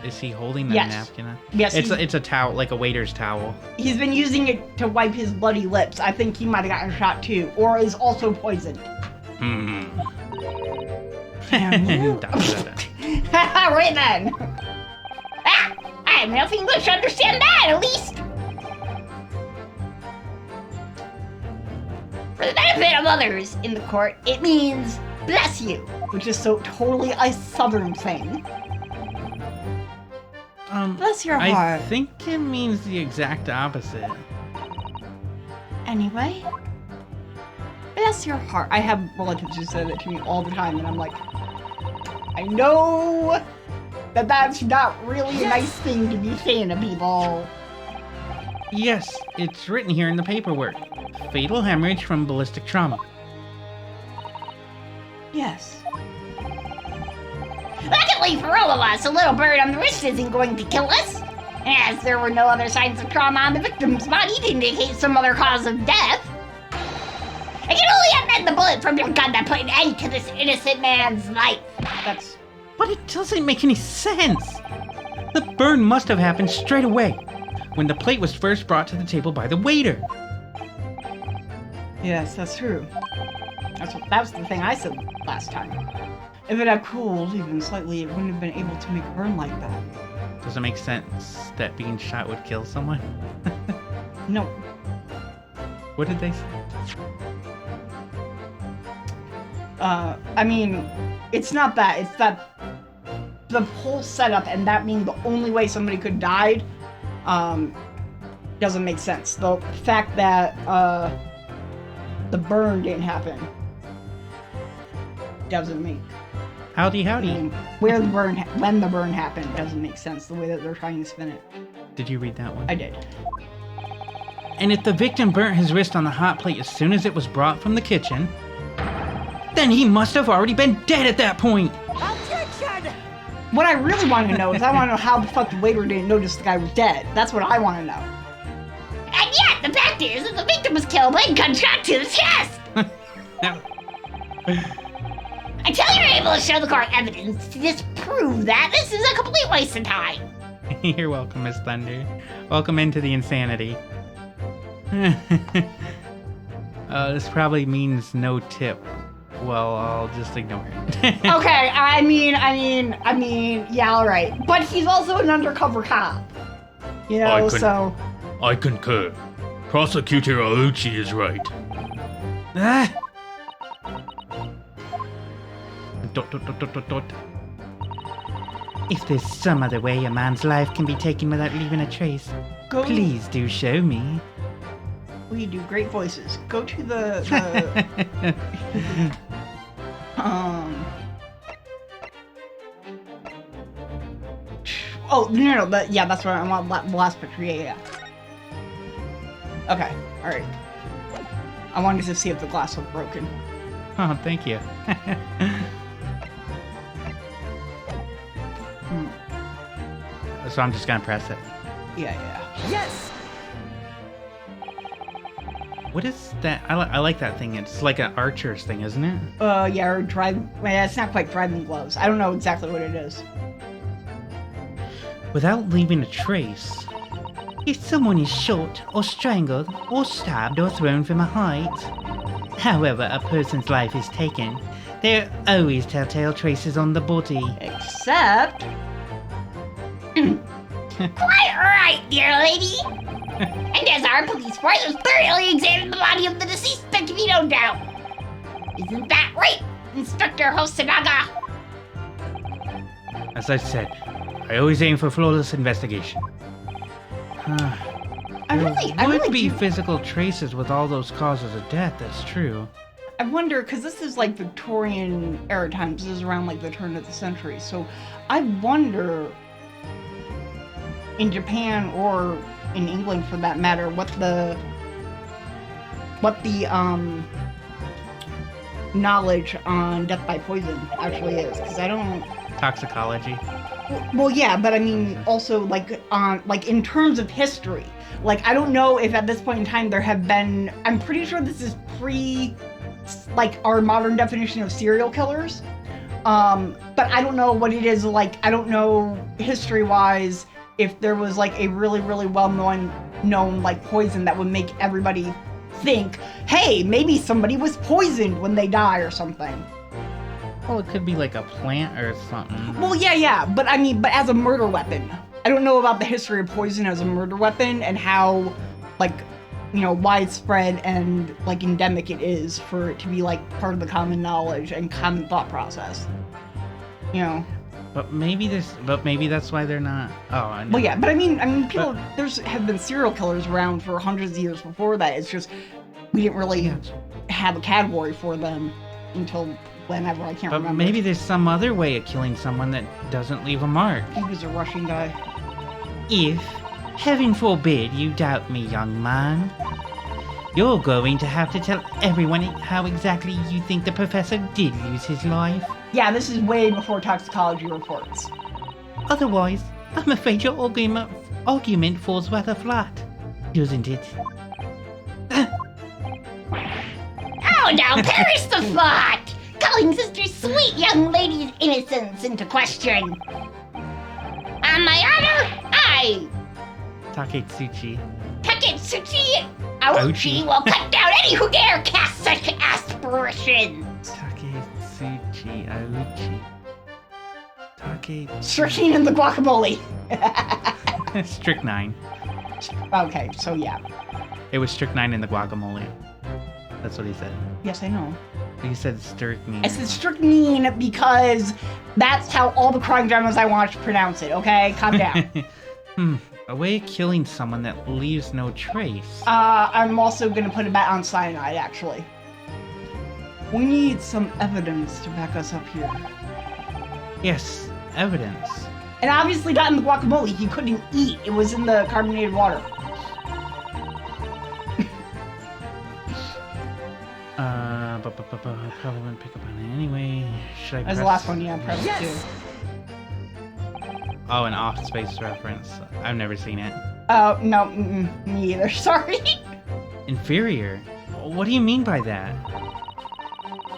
Is he holding the Yes. napkin? Yes, It's a towel, like a waiter's towel. he's been using it to wipe his bloody lips. I think he might have gotten shot too, or is also poisoned. Hmm. Damn you. Da, da, da. right then. I have enough English to understand that, at least. For the benefit of others in the court, it means bless you. Which is so totally a southern thing. Bless your I heart. think it means the exact opposite. Anyway. Bless your heart. I have relatives who say that to me all the time, and I'm like, I know that that's not really a nice thing to be saying to people. Yes, it's written here in the paperwork. Fatal hemorrhage from ballistic trauma. Yes. Luckily for all of us, a little bird on the wrist isn't going to kill us. As there were no other signs of trauma on the victim's body to indicate some other cause of death. I can only amend the bullet from your gun that put an end to this innocent man's life. That's... But it doesn't make any sense. The burn must have happened straight away, when the plate was first brought to the table by the waiter. Yes, that's true. That was the thing I said last time. If it had cooled even slightly, it wouldn't have been able to make a burn like that. Does it make sense that being shot would kill someone? No. What did they say? I mean, it's not that. It's that the whole setup and that being the only way somebody could died, doesn't make sense. The fact that, the burn didn't happen doesn't make... Howdy, howdy. I mean, when the burn happened doesn't make sense, the way that they're trying to spin it. Did you read that one? I did. And if the victim burnt his wrist on the hot plate as soon as it was brought from the kitchen, then he must have already been dead at that point. What I really want to know is I want to know how the fuck the waiter didn't notice the guy was dead. That's what I want to know. And yet, the fact is that the victim was killed by a gunshot to the chest. Until you're able to show the court evidence to disprove that, this is a complete waste of time. You're welcome, Miss Thunder. Welcome into the insanity. This probably means no tip. Well, I'll just ignore it. Okay, I mean, yeah, alright. But he's also an undercover cop. You know, so... I concur. Prosecutor Auchi is right. Ah! If there's some other way a man's life can be taken without leaving a trace, please do show me. We do great voices. Go to the Oh, no, but yeah, that's what I want. The last picture, yeah. Okay, alright. I wanted to see if the glass was broken. Oh, thank you. So I'm just gonna press it. Yeah. Yes! What is that? I like that thing. It's like an archer's thing, isn't it? Yeah, or it's not quite driving gloves. I don't know exactly what it is. Without leaving a trace. If someone is shot, or strangled, or stabbed, or thrown from a height, however a person's life is taken, there are always telltale traces on the body. Except... Quite right, dear lady. And as our police force has thoroughly examined the body of the deceased, there can be no doubt. Isn't that right, Inspector Hosonaga? As I said, I always aim for flawless investigation. I would really be do... physical traces with all those causes of death, that's true. I wonder, because this is like Victorian era times, this is around like the turn of the century, so I wonder, in Japan or in England for that matter, what the knowledge on death by poison actually is, because I don't... Toxicology. Well, yeah, but I mean, also, like, in terms of history, like, I don't know if at this point in time there have been, I'm pretty sure this is like, our modern definition of serial killers, but I don't know what it is, like, I don't know, history-wise, if there was, like, a really, really well-known, like, poison that would make everybody think, hey, maybe somebody was poisoned when they die or something. Well, it could be like a plant or something. Well, yeah, but I mean, but as a murder weapon. I don't know about the history of poison as a murder weapon and how, like, you know, widespread and, like, endemic it is for it to be, like, part of the common knowledge and common thought process. You know? But maybe that's why they're not. Oh, I know. Well, yeah, but I mean, people, have been serial killers around for hundreds of years before that. It's just, we didn't really have a category for them until whenever, I can't remember. But maybe there's some other way of killing someone that doesn't leave a mark. He was a Russian guy. If Heaven forbid you doubt me, young man. You're going to have to tell everyone how exactly you think the professor did lose his life. Yeah, this is way before toxicology reports. Otherwise, I'm afraid your argument falls rather flat, doesn't it? Oh, now perish the thought! Calling Sister Sweet Young Lady's innocence into question. On my honor, I, Taketsuchi. Taketsuchi Ouchi, will cut down any who dare cast such aspirations. Taketsuchi Ouchi. Strychnine in the guacamole. Strychnine. Okay, so yeah. It was strychnine in the guacamole. That's what he said. Yes, I know. He said strychnine. I said strychnine because that's how all the crime dramas I watch pronounce it, okay? Calm down. A way of killing someone that leaves no trace. I'm also gonna put a bet on cyanide, actually. We need some evidence to back us up here. Yes, evidence. And obviously not in the guacamole. He couldn't eat. It was in the carbonated water. Probably wouldn't pick up on it anyway. Should I That's the last one, yeah, probably too. Oh, an Office Space reference. I've never seen it. Oh, no, me either. Sorry. Inferior? What do you mean by that?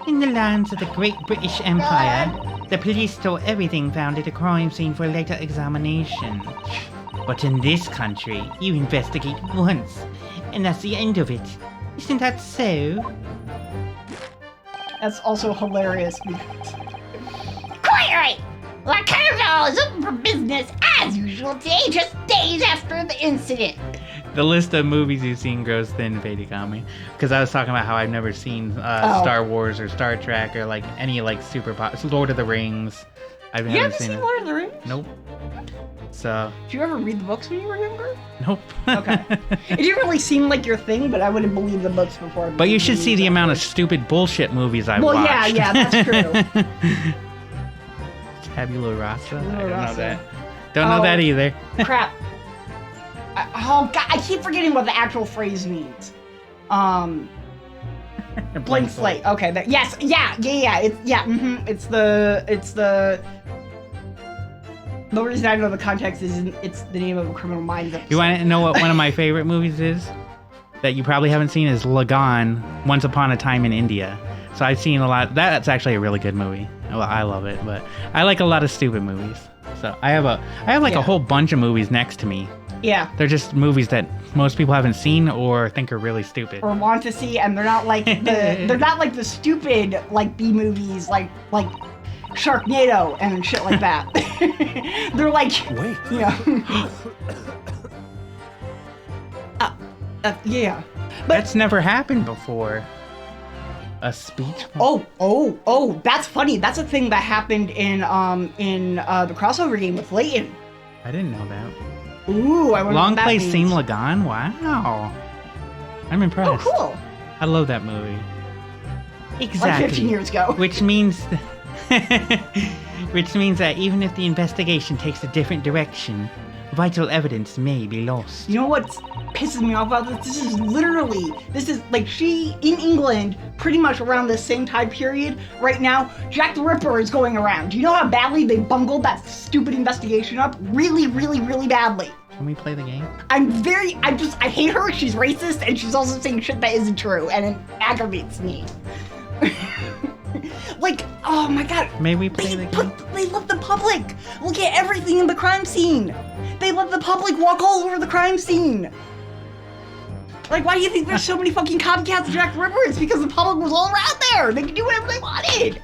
In the lands of the Great British Empire, the police store everything found at a crime scene for later examination. But in this country, you investigate once, and that's the end of it. Isn't that so? That's also hilarious. Quite right! La Carnival is open for business as usual today, just days after the incident. The list of movies you've seen grows thin, Vedic on me. Because I was talking about how I've never seen Star Wars or Star Trek or like any like super pop. Lord of the Rings. You haven't seen it. Lord of the Rings? Nope. So. Did you ever read the books when you were younger? Nope. Okay. It didn't really seem like your thing, but I would have believed the books before. But you should see the amount of stupid bullshit movies I've watched. Well, yeah, that's true. Tabula Rasa? I don't know Rasa. that. Don't know that either. Crap. Oh, God, I keep forgetting what the actual phrase means. Blank slate. Okay, yes, yeah. It's the reason I know the context is it's the name of a Criminal Minds episode. You want to know what one of my favorite movies is? That you probably haven't seen is Lagan, Once Upon a Time in India. So I've seen a lot. That's actually a really good movie. Well, I love it, but I like a lot of stupid movies. So I have a whole bunch of movies next to me. Yeah. They're just movies that most people haven't seen or think are really stupid. Or want to see, and they're not like the stupid like B movies like Sharknado and shit like that. They're like, Wait. you know. Yeah. But That's never happened before. A speech? Oh, that's funny. That's a thing that happened in the crossover game with Layton. I didn't know that. Ooh, I wonder Long what that Play means. Seen Lagan? Wow. I'm impressed. Oh, cool. I love that movie. Exactly. Like 15 years ago. Which means that even if the investigation takes a different direction, vital evidence may be lost. You know what pisses me off about this? This is like she, in England, pretty much around the same time period, right now, Jack the Ripper is going around. Do you know how badly they bungled that stupid investigation up? Really, really, really badly. Can we play the game? I hate her, she's racist, and she's also saying shit that isn't true, and it aggravates me. Like, oh my god. May we play the game? They let the public look at everything in the crime scene. They let the public walk all over the crime scene. Like, why do you think there's so many fucking copycats of Jack the Ripper? It's because the public was all around there. They could do whatever they wanted.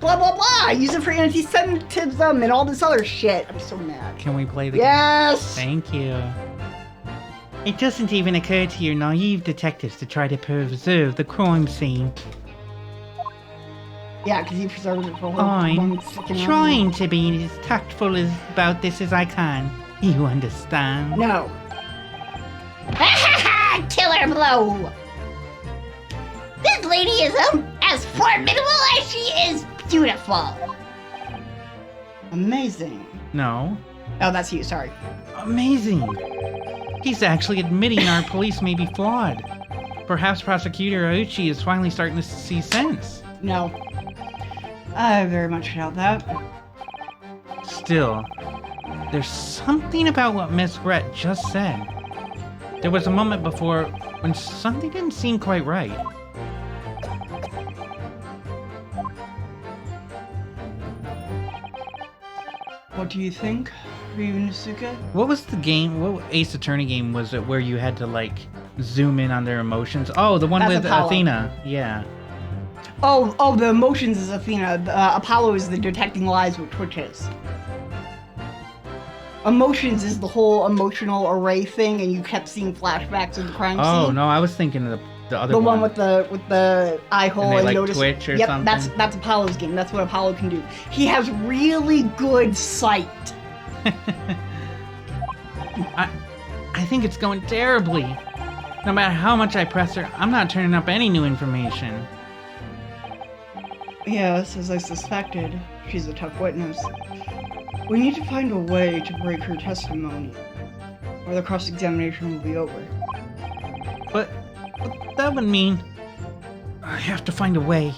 Blah, blah, blah. Use it for anti-Semitism and all this other shit. I'm so mad. Can we play the game? Yes! Thank you. It doesn't even occur to your naive detectives to try to preserve the crime scene. Yeah, because you preserved it for I'm one fucking trying to be as tactful about this as I can. You understand? No. Killer blow! This lady is as formidable as she is beautiful. Amazing. No. Oh, that's you, sorry. Amazing. He's actually admitting our police may be flawed. Perhaps Prosecutor Auchi is finally starting to see sense. No. I very much doubt that. Still, there's something about what Miss Brett just said. There was a moment before when something didn't seem quite right. What do you think, Ryunosuke? What was the game? What Ace Attorney game was it where you had to like zoom in on their emotions? Oh, the one That's with Apollo. Athena. Yeah. Oh, the emotions is Athena. Apollo is the detecting lies with twitches. Emotions is the whole emotional array thing, and you kept seeing flashbacks of the crime Oh scene. no, I was thinking of the other The one. one with the eye hole And they, and like, notice. twitch or yep, something? that's Apollo's game. That's what Apollo can do. He has really good sight. I think it's going terribly. No matter how much I press her, I'm not turning up any new information. Yes, as I suspected, she's a tough witness. We need to find a way to break her testimony, or the cross-examination will be over. But that would mean I have to find a way.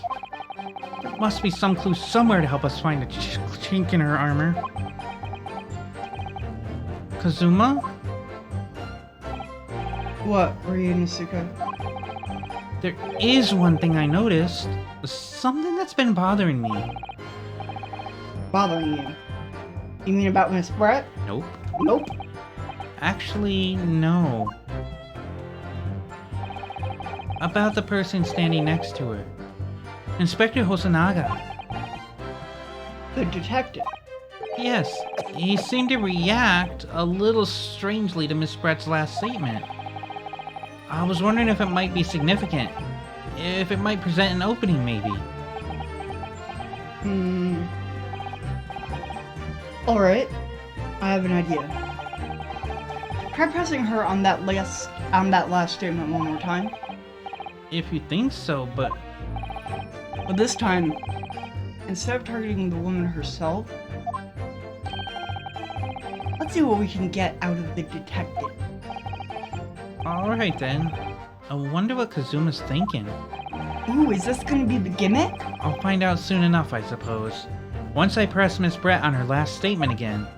There must be some clue somewhere to help us find a chink in her armor. Kazuma? What, Ryunosuke? There is one thing I noticed. Something that's been bothering me. Bothering you? You mean about Miss Brett? Nope. Nope. Actually, no. About the person standing next to her. Inspector Hosonaga. The detective. Yes, he seemed to react a little strangely to Miss Brett's last statement. I was wondering if it might be significant. If it might present an opening, maybe. Alright. I have an idea. Try pressing her on that last statement one more time. If you think so, but But this time, instead of targeting the woman herself, let's see what we can get out of the detective. alright then. I wonder what Kazuma's thinking. Ooh, is this gonna be the gimmick? I'll find out soon enough, I suppose. Once I press Miss Brett on her last statement again.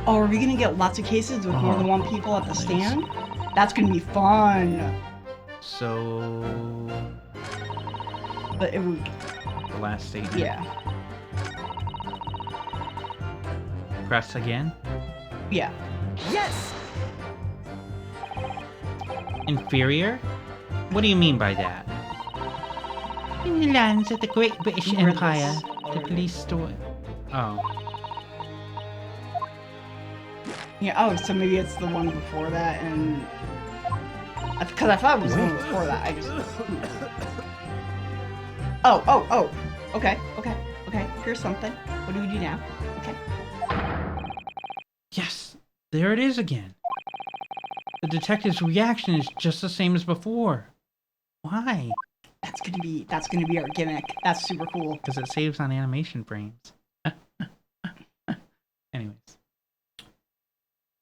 Oh, are we gonna get lots of cases with more than one people at the nice. stand? That's gonna be fun. So... But it would, the last statement. yeah. Press again. Yeah. Yes! Inferior? What do you mean by that? In the lands of the Great British You read Empire, this the already. police store... Oh. Yeah, oh, so maybe it's the one before that, and... Because I thought it was the one before that, I just... Oh. Okay. Here's something. What do we do now? Okay. Yes! There it is again. The detective's reaction is just the same as before. Why? That's gonna be our gimmick. That's super cool. Because it saves on animation frames. Anyways.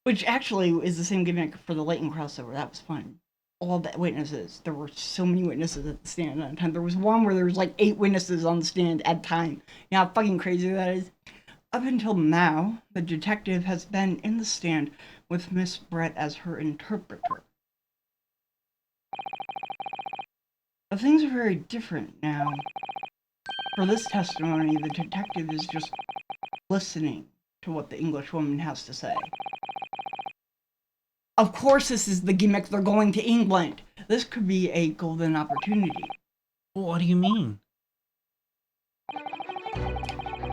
Which actually is the same gimmick for the Leighton crossover. That was fun. All the witnesses. There were so many witnesses at the stand at a time. There was one where there was like 8 witnesses on the stand at a time. You know how fucking crazy that is? Up until now, the detective has been in the stand with Miss Brett as her interpreter. But things are very different now. For this testimony, the detective is just listening to what the English woman has to say. Of course this is the gimmick, they're going to England. This could be a golden opportunity. What do you mean?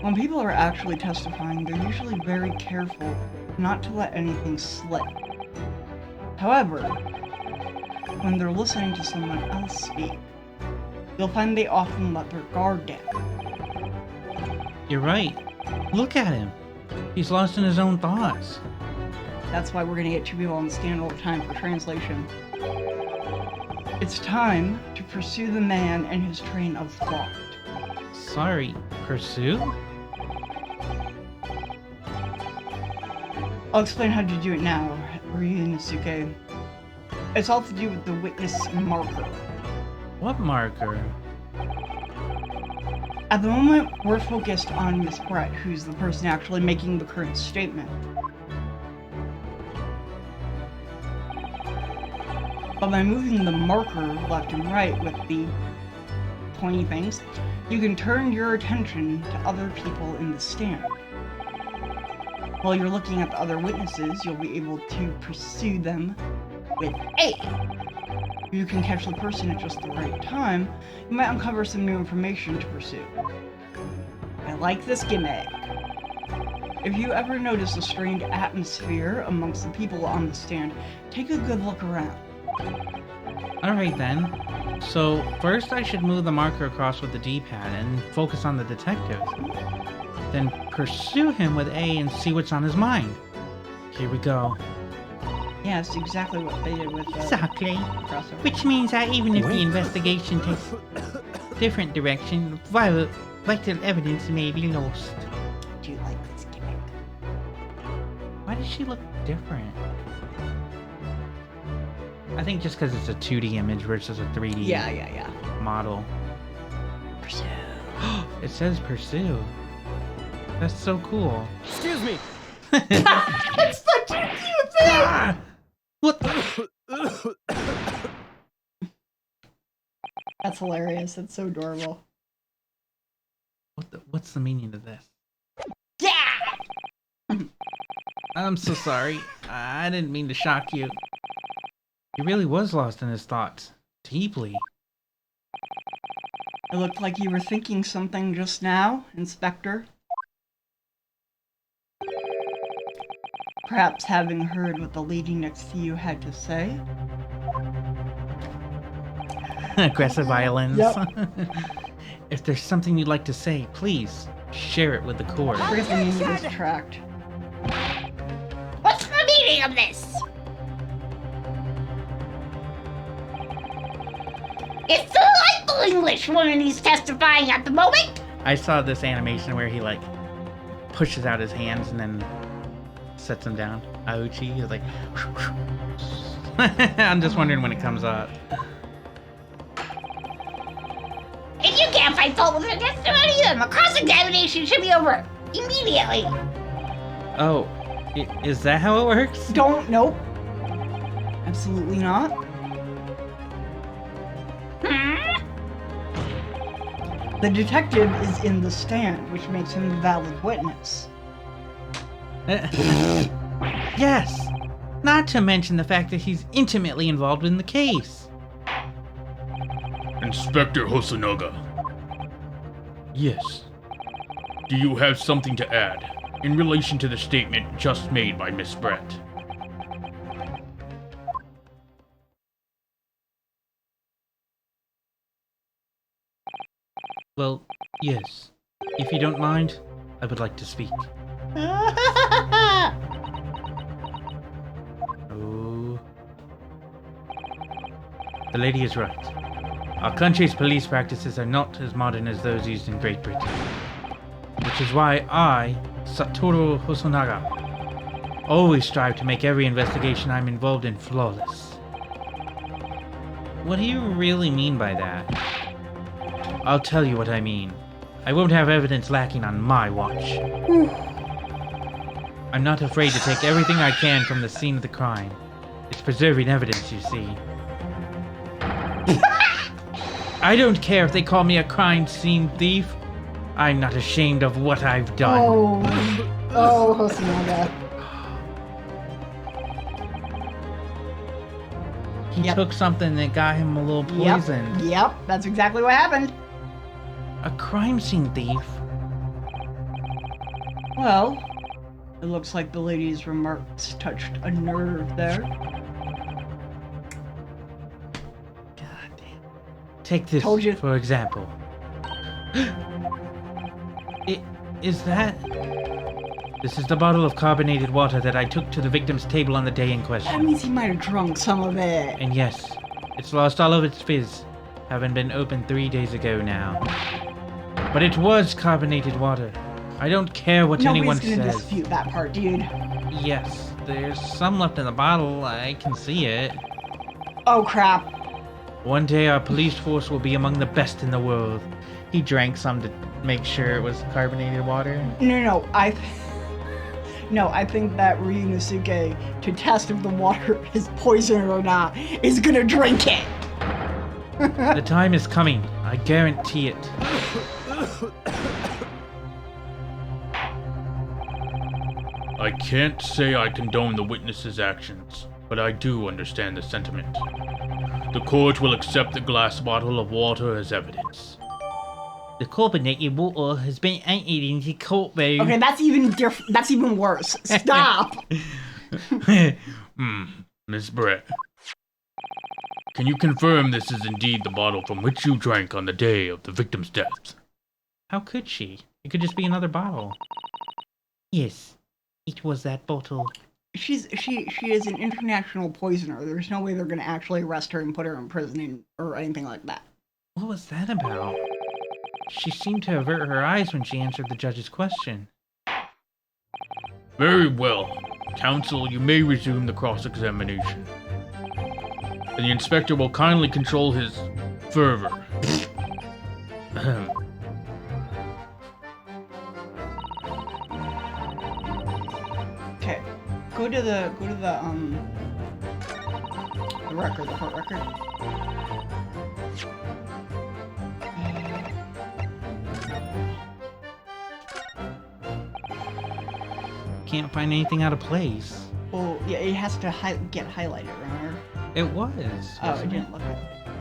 When people are actually testifying, they're usually very careful not to let anything slip. However, when they're listening to someone else speak, you'll find they often let their guard down. You're right. Look at him. He's lost in his own thoughts. That's why we're gonna get 2 people on the stand all the time for translation. It's time to pursue the man and his train of thought. Sorry, pursue? I'll explain how to do it now. Ryunosuke. It's all to do with the witness marker. What marker? At the moment, we're focused on Miss Brett, who's the person actually making the current statement. But by moving the marker left and right with the pointy things, you can turn your attention to other people in the stand. While you're looking at the other witnesses, you'll be able to pursue them with A. If you can catch the person at just the right time, you might uncover some new information to pursue. I like this gimmick. If you ever notice a strange atmosphere amongst the people on the stand, take a good look around. Alright then. So, first I should move the marker across with the D-pad and focus on the detective. Then pursue him with A and see what's on his mind. Here we go. Yeah, it's exactly what they did with the Exactly. crossover. Which means that even if the investigation takes different direction, vital evidence may be lost. Do you like this gimmick? Why does she look different? I think just because it's a 2D image versus a 3D Yeah. model. Pursue. It says pursue. That's so cool. Excuse me. It's such a cute thing! Ah! What? That's hilarious. That's so adorable. What's the meaning of this? Yeah! I'm so sorry. I didn't mean to shock you. He really was lost in his thoughts. Deeply. It looked like you were thinking something just now, Inspector. Perhaps having heard what the lady next to you had to say? Aggressive violence. Yep. If there's something you'd like to say, please share it with the court. Forget the name of this tract. What's the meaning of this? It's the delightful English woman he's testifying at the moment. I saw this animation where he like pushes out his hands and then sets them down. Ouchie. He's like I'm just wondering when it comes up. If you can't find fault with the testimony, then the cross-examination should be over immediately. Oh, is that how it works? Nope. Absolutely not. The detective is in the stand, which makes him a valid witness. Yes! Not to mention the fact that he's intimately involved in the case. Inspector Hosonaga. Yes. Do you have something to add in relation to the statement just made by Miss Brett? Well, yes. If you don't mind, I would like to speak. Oh. The lady is right. Our country's police practices are not as modern as those used in Great Britain. Which is why I, Satoru Hosonaga, always strive to make every investigation I'm involved in flawless. What do you really mean by that? I'll tell you what I mean. I won't have evidence lacking on my watch. I'm not afraid to take everything I can from the scene of the crime. It's preserving evidence, you see. I don't care if they call me a crime scene thief. I'm not ashamed of what I've done. Oh, Hosonaga. He took something that got him a little poisoned. Yep, that's exactly what happened. A crime scene thief? Well, it looks like the lady's remarks touched a nerve there. God damn. Take this Told you. for example. Is that... This is the bottle of carbonated water that I took to the victim's table on the day in That question. means he might have drunk some of it. And yes, it's lost all of its fizz, having been opened 3 days ago now. But it was carbonated water. I don't care what anyone Nobody's gonna says. dispute that part, dude. Yes, there's some left in the bottle. I can see it. Oh crap. One day our police force will be among the best in the world. He drank some to make sure it was carbonated water. No, I think that Ryunosuke, to test if the water is poisoned or not, is gonna drink it. The time is coming. I guarantee it. I can't say I condone the witness's actions, but I do understand the sentiment. The court will accept the glass bottle of water as evidence. The carbonated water has been emptied into the courtroom. Okay, that's even different. That's even worse. Stop. Miss Brett. Can you confirm this is indeed the bottle from which you drank on the day of the victim's death? How could she? It could just be another bottle. Yes, it was that bottle. She is an international poisoner. There's no way they're gonna actually arrest her and put her in prison or anything like that. What was that about? She seemed to avert her eyes when she answered the judge's question. Very well. Counsel, you may resume the cross-examination. And the inspector will kindly control his fervor. Okay, go to the record, the court record. Can't find anything out of place. Well, yeah, it has to get highlighted, remember? It was. Oh, it wasn't didn't look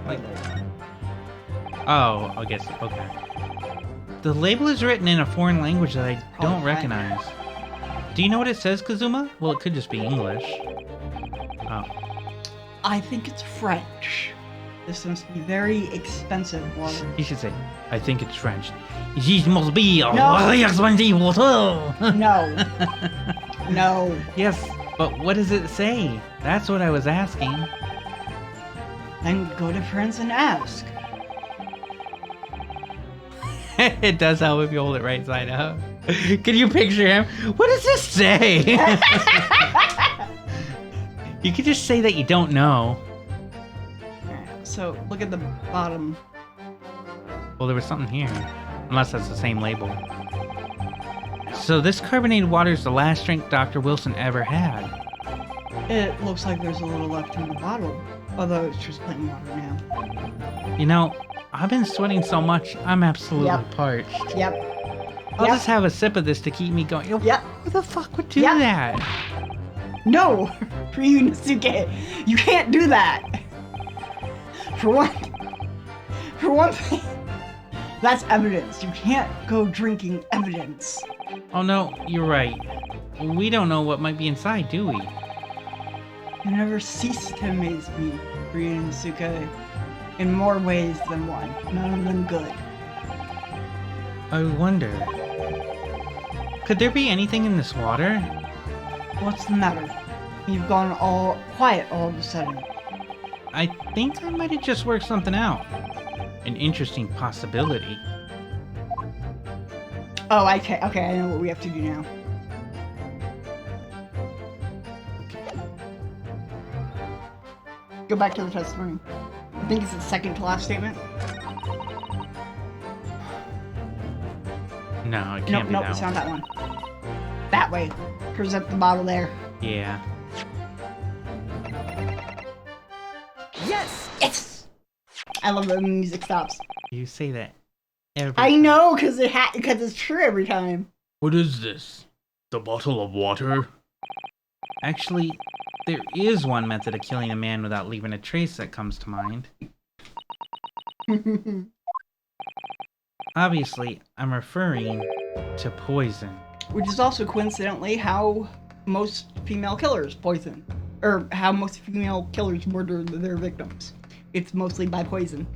like it. Oh, I guess. Okay. The label is written in a foreign language that I don't recognize. Do you know what it says, Kazuma? Well, it could just be English. Oh. I think it's French. This must be very expensive water. You should say, I think it's French. This must be a No. very expensive water. No. No. Yes, but what does it say? That's what I was asking. Then go to France and ask. It does help if you hold it right side up. Can you picture him? What does this say? You could just say that you don't know. So, look at the bottom. Well, there was something here. Unless that's the same label. So this carbonated water is the last drink Dr. Wilson ever had. It looks like there's a little left in the bottle. Although it's just plain water now. You know, I've been sweating so much, I'm absolutely Yep. parched. Yep. I'll Yep. just have a sip of this to keep me going. Yep. Who the fuck would do Yep. that? No! Ryunosuke, you can't do that! For one thing, that's evidence. You can't go drinking evidence. Oh no, you're right. We don't know what might be inside, do we? You never cease to amaze me, Ryunosuke, in more ways than one. None of them good. I wonder. Could there be anything in this water? What's the matter? You've gone all quiet all of a sudden. I think I might have just worked something out. An interesting possibility. Oh, okay, I know what we have to do now. Go back to the testimony. I think it's the second to last statement. No, it Nope, can't be nope, that it's one. not that one. That way. Present the bottle there. Yeah. Yes! Yes! I love it when the music stops. You say that every I know, because it's true every time. What is this? The bottle of water? Actually, there is one method of killing a man without leaving a trace that comes to mind. Obviously, I'm referring to poison. Which is also coincidentally how most female killers poison. Or how most female killers murder their victims. It's mostly by poison.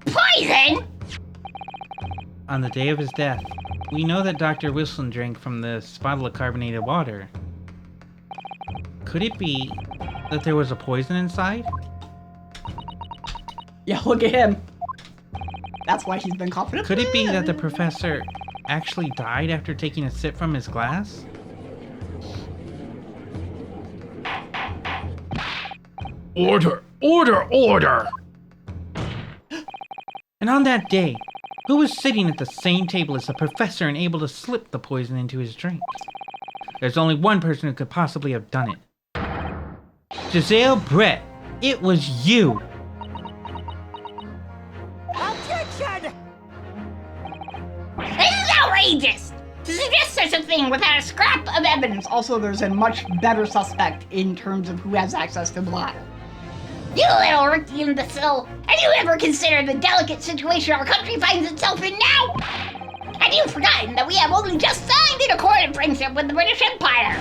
Poison? On the day of his death, we know that Dr. Wilson drank from this bottle of carbonated water. Could it be that there was a poison inside? Yeah, look at him. That's why he's been confident. Could it be that the professor actually died after taking a sip from his glass? Order! Order! Order! And on that day, who was sitting at the same table as the professor and able to slip the poison into his drink? There's only one person who could possibly have done it. Giselle Brett, it was you! Objection! This is outrageous! To suggest such a thing without a scrap of evidence. Also, there's a much better suspect in terms of who has access to the bottle. You little Ricky imbecile! Have you ever considered the delicate situation our country finds itself in now? Have you forgotten that we have only just signed an accord of friendship with the British Empire?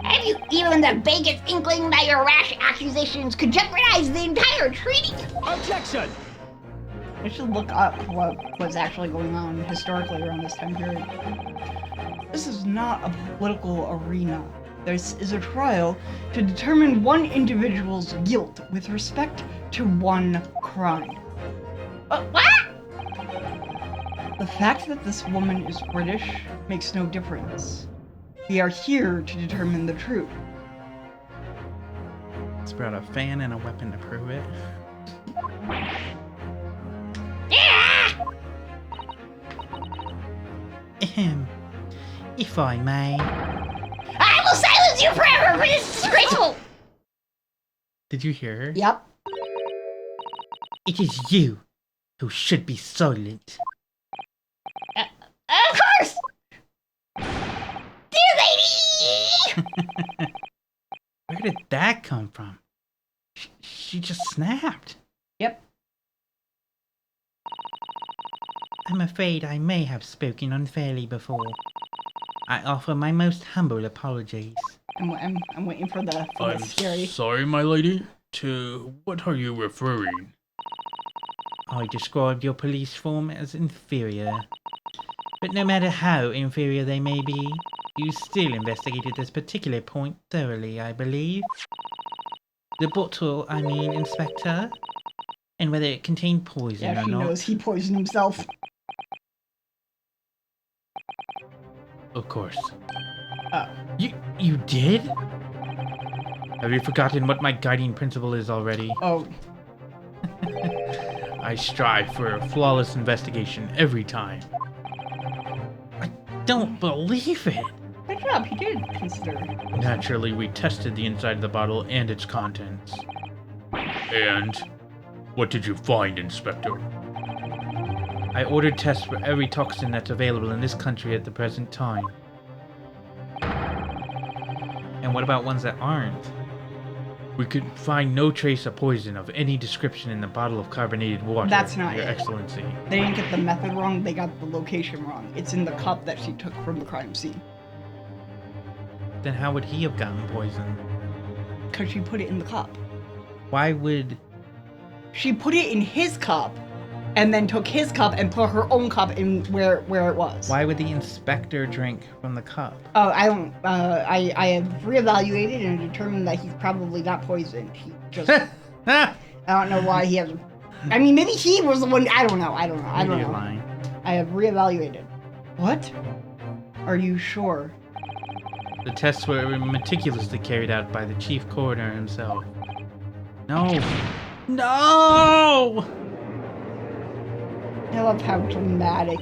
Have you even the vaguest inkling that your rash accusations could jeopardize the entire treaty? Objection! I should look up what was actually going on historically around this time period. This is not a political arena. This is a trial to determine one individual's guilt with respect to one crime. What? The fact that this woman is British makes no difference. We are here to determine the truth. It's brought a fan and a weapon to prove it. Yeah! If I may. I will silence you forever for this disgraceful! Did you hear her? Yep. It is you who should be silent. Of course! Dear lady! Where did that come from? She just snapped. Yep. I'm afraid I may have spoken unfairly before. I offer my most humble apologies. I'm waiting for the I'm scary. sorry, my lady. To what are you referring? I described your police form as inferior. But no matter how inferior they may be, you still investigated this particular point thoroughly, I believe. The bottle, I mean, Inspector. And whether it contained poison Yeah, or she not. knows he poisoned himself. Of course. Oh. You did? Have you forgotten what my guiding principle is already? Oh. I strive for a flawless investigation every time. I don't believe it. Good job, he did consider. Naturally, we tested the inside of the bottle and its contents. And what did you find, Inspector? I ordered tests for every toxin that's available in this country at the present time. And what about ones that aren't? We could find no trace of poison of any description in the bottle of carbonated water. That's not Your it. Excellency. They didn't get the method wrong, they got the location wrong. It's in the cup that she took from the crime scene. Then how would he have gotten poisoned? Because she put it in the cup. Why would... She put it in his cup, and then took his cup and put her own cup in where it was. Why would the inspector drink from the cup? Oh, I don't. I have reevaluated and determined that he's probably not poisoned. He just. I don't know why he hasn't. I mean, maybe he was the one. I don't know. Maybe you're lying. I have reevaluated. What? Are you sure? The tests were meticulously carried out by the chief coroner himself. No. No! I love how dramatic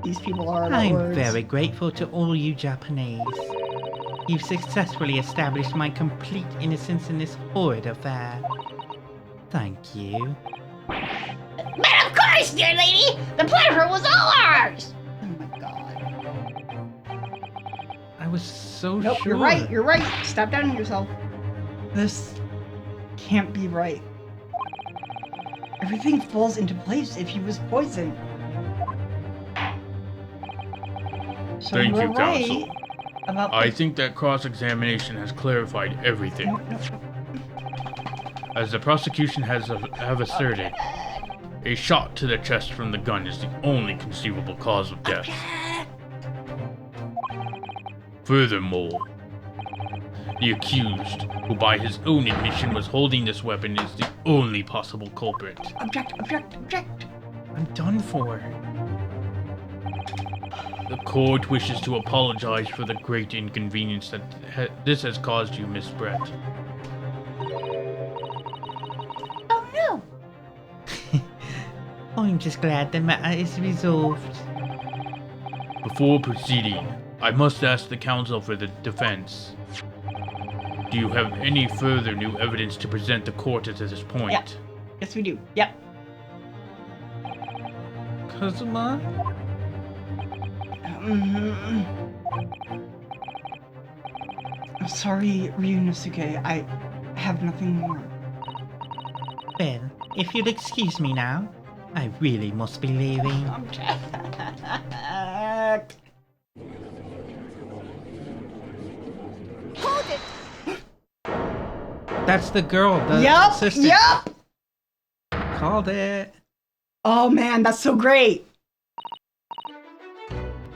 these people are about I'm words. very grateful to all you Japanese. You've successfully established my complete innocence in this horrid affair. Thank you. But of course, dear lady! The pleasure was all ours! Oh my god. I was so Nope, sure. you're right. Stop doubting yourself. This can't be right. Everything falls into place if he was poisoned. So Thank you're you, right counsel. about I think that cross-examination has clarified everything. No. As the prosecution have asserted, a shot to the chest from the gun is the only conceivable cause of death. Furthermore, the accused, who by his own admission was holding this weapon, is the only possible culprit. Object. I'm done for. The court wishes to apologize for the great inconvenience that this has caused you, Miss Brett. I'm just glad the matter is resolved. Before proceeding, I must ask the counsel for the defense. Do you have any further new evidence to present the court at this point? Yep. Yes, we do. Yep. Kazuma? I'm sorry, Ryunosuke. I have nothing more. Well, if you'll excuse me now, I really must be leaving. I'm Jack. Hold it! That's the girl, the Yup. assistant. Yup. Called it. Oh man, that's so great.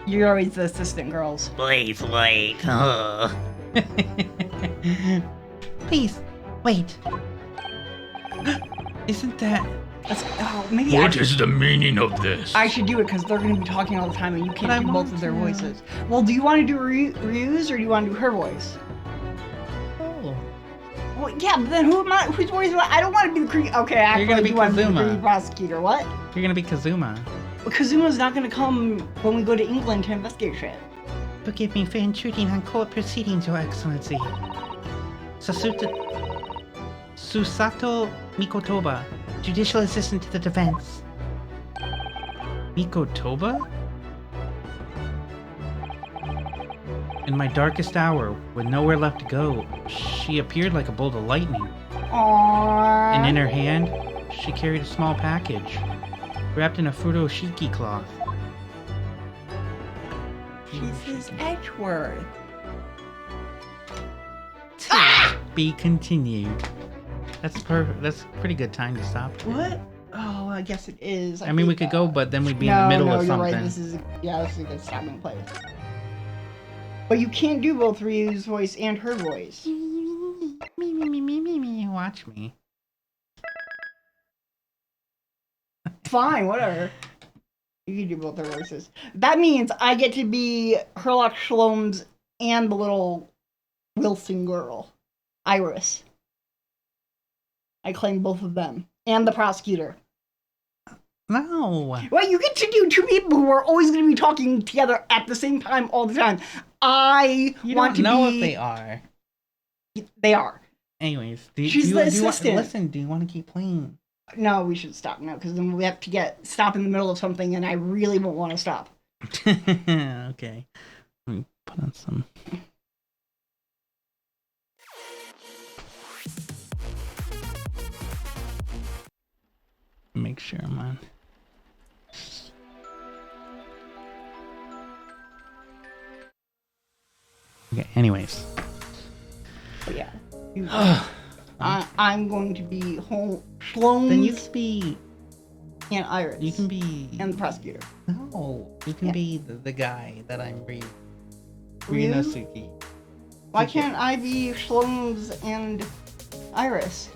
You're always the assistant, girls. Please wait. Please wait. Isn't that? Maybe What is the meaning of this? I should do it because they're going to be talking all the time and you But can't I do both want of their to. voices. Well, do you want to do Ryu's or do you want to do her voice? Oh. Well, yeah, but then whose voice am I don't want to be the creepy. Okay, actually, gonna be you want to be the Kazuma. creepy prosecutor. What? You're gonna be Kazuma. Well, Kazuma's not going to come when we go to England to investigate shit. Forgive me for intruding on court proceedings, Your Excellency. Susato Mikotoba, Judicial Assistant to the Defense. Mikotoba? In my darkest hour, with nowhere left to go, she appeared like a bolt of lightning. Aww. And in her hand, she carried a small package, wrapped in a furoshiki cloth. She's his Edgeworth. Be continued. That's perfect. That's a pretty good time to stop. What? Oh, I guess it is. I mean, we could go, but then we'd be in the middle of you're something. right. This is a good stopping place. But you can't do both Ryu's voice and her voice. Me. Watch me. Fine, whatever. You can do both their voices. That means I get to be Herlock Sholmes and the little Wilson girl, Iris. I claim both of them. And the prosecutor. No. Well, you get to do two people who are always going to be talking together at the same time all the time. You want don't to know be... if they are. They are. Anyways, She's the assistant. Listen, do you want to keep playing? No, we should stop now, because then we have to stop in the middle of something, and I really won't want to stop. Okay. Let me put on some. Make sure I'm on. Okay, anyways. But yeah. I'm going to be Sholmes Then you can be. and Iris. You can be. And the prosecutor. No, you can Yeah. be the guy that I'm Ryu? Ryunosuke. Why can't I be Sholmes and Iris?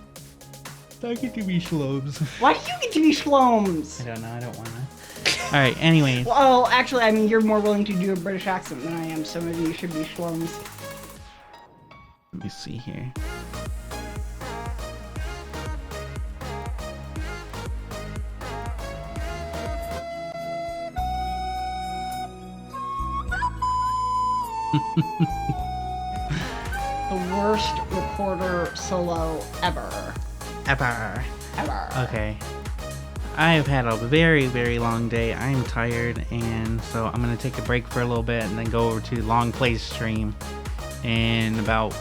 I get to be Shlobes. Why do you get to be Sholmes? I don't know, I don't wanna. Alright, anyways. Well, actually, I mean, you're more willing to do a British accent than I am, so maybe you should be Sholmes. Let me see here. The worst recorder solo ever. Ever. Ever. Okay. I have had a very, very long day. I'm tired, and so I'm gonna take a break for a little bit and then go over to Long Play stream in about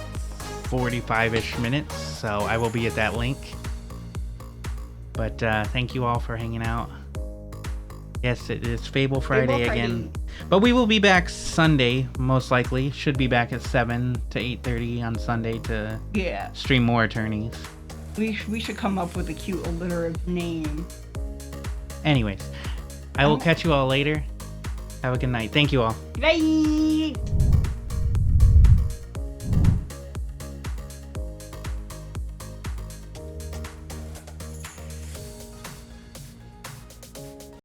45-ish minutes. So I will be at that link. But thank you all for hanging out. Yes, it is Fable Friday again. But we will be back Sunday, most likely. Should be back at 7 to 8:30 on Sunday to Yeah. stream more attorneys. We should come up with a cute alliterative name. Anyways, I will catch you all later. Have a good night. Thank you all. Bye!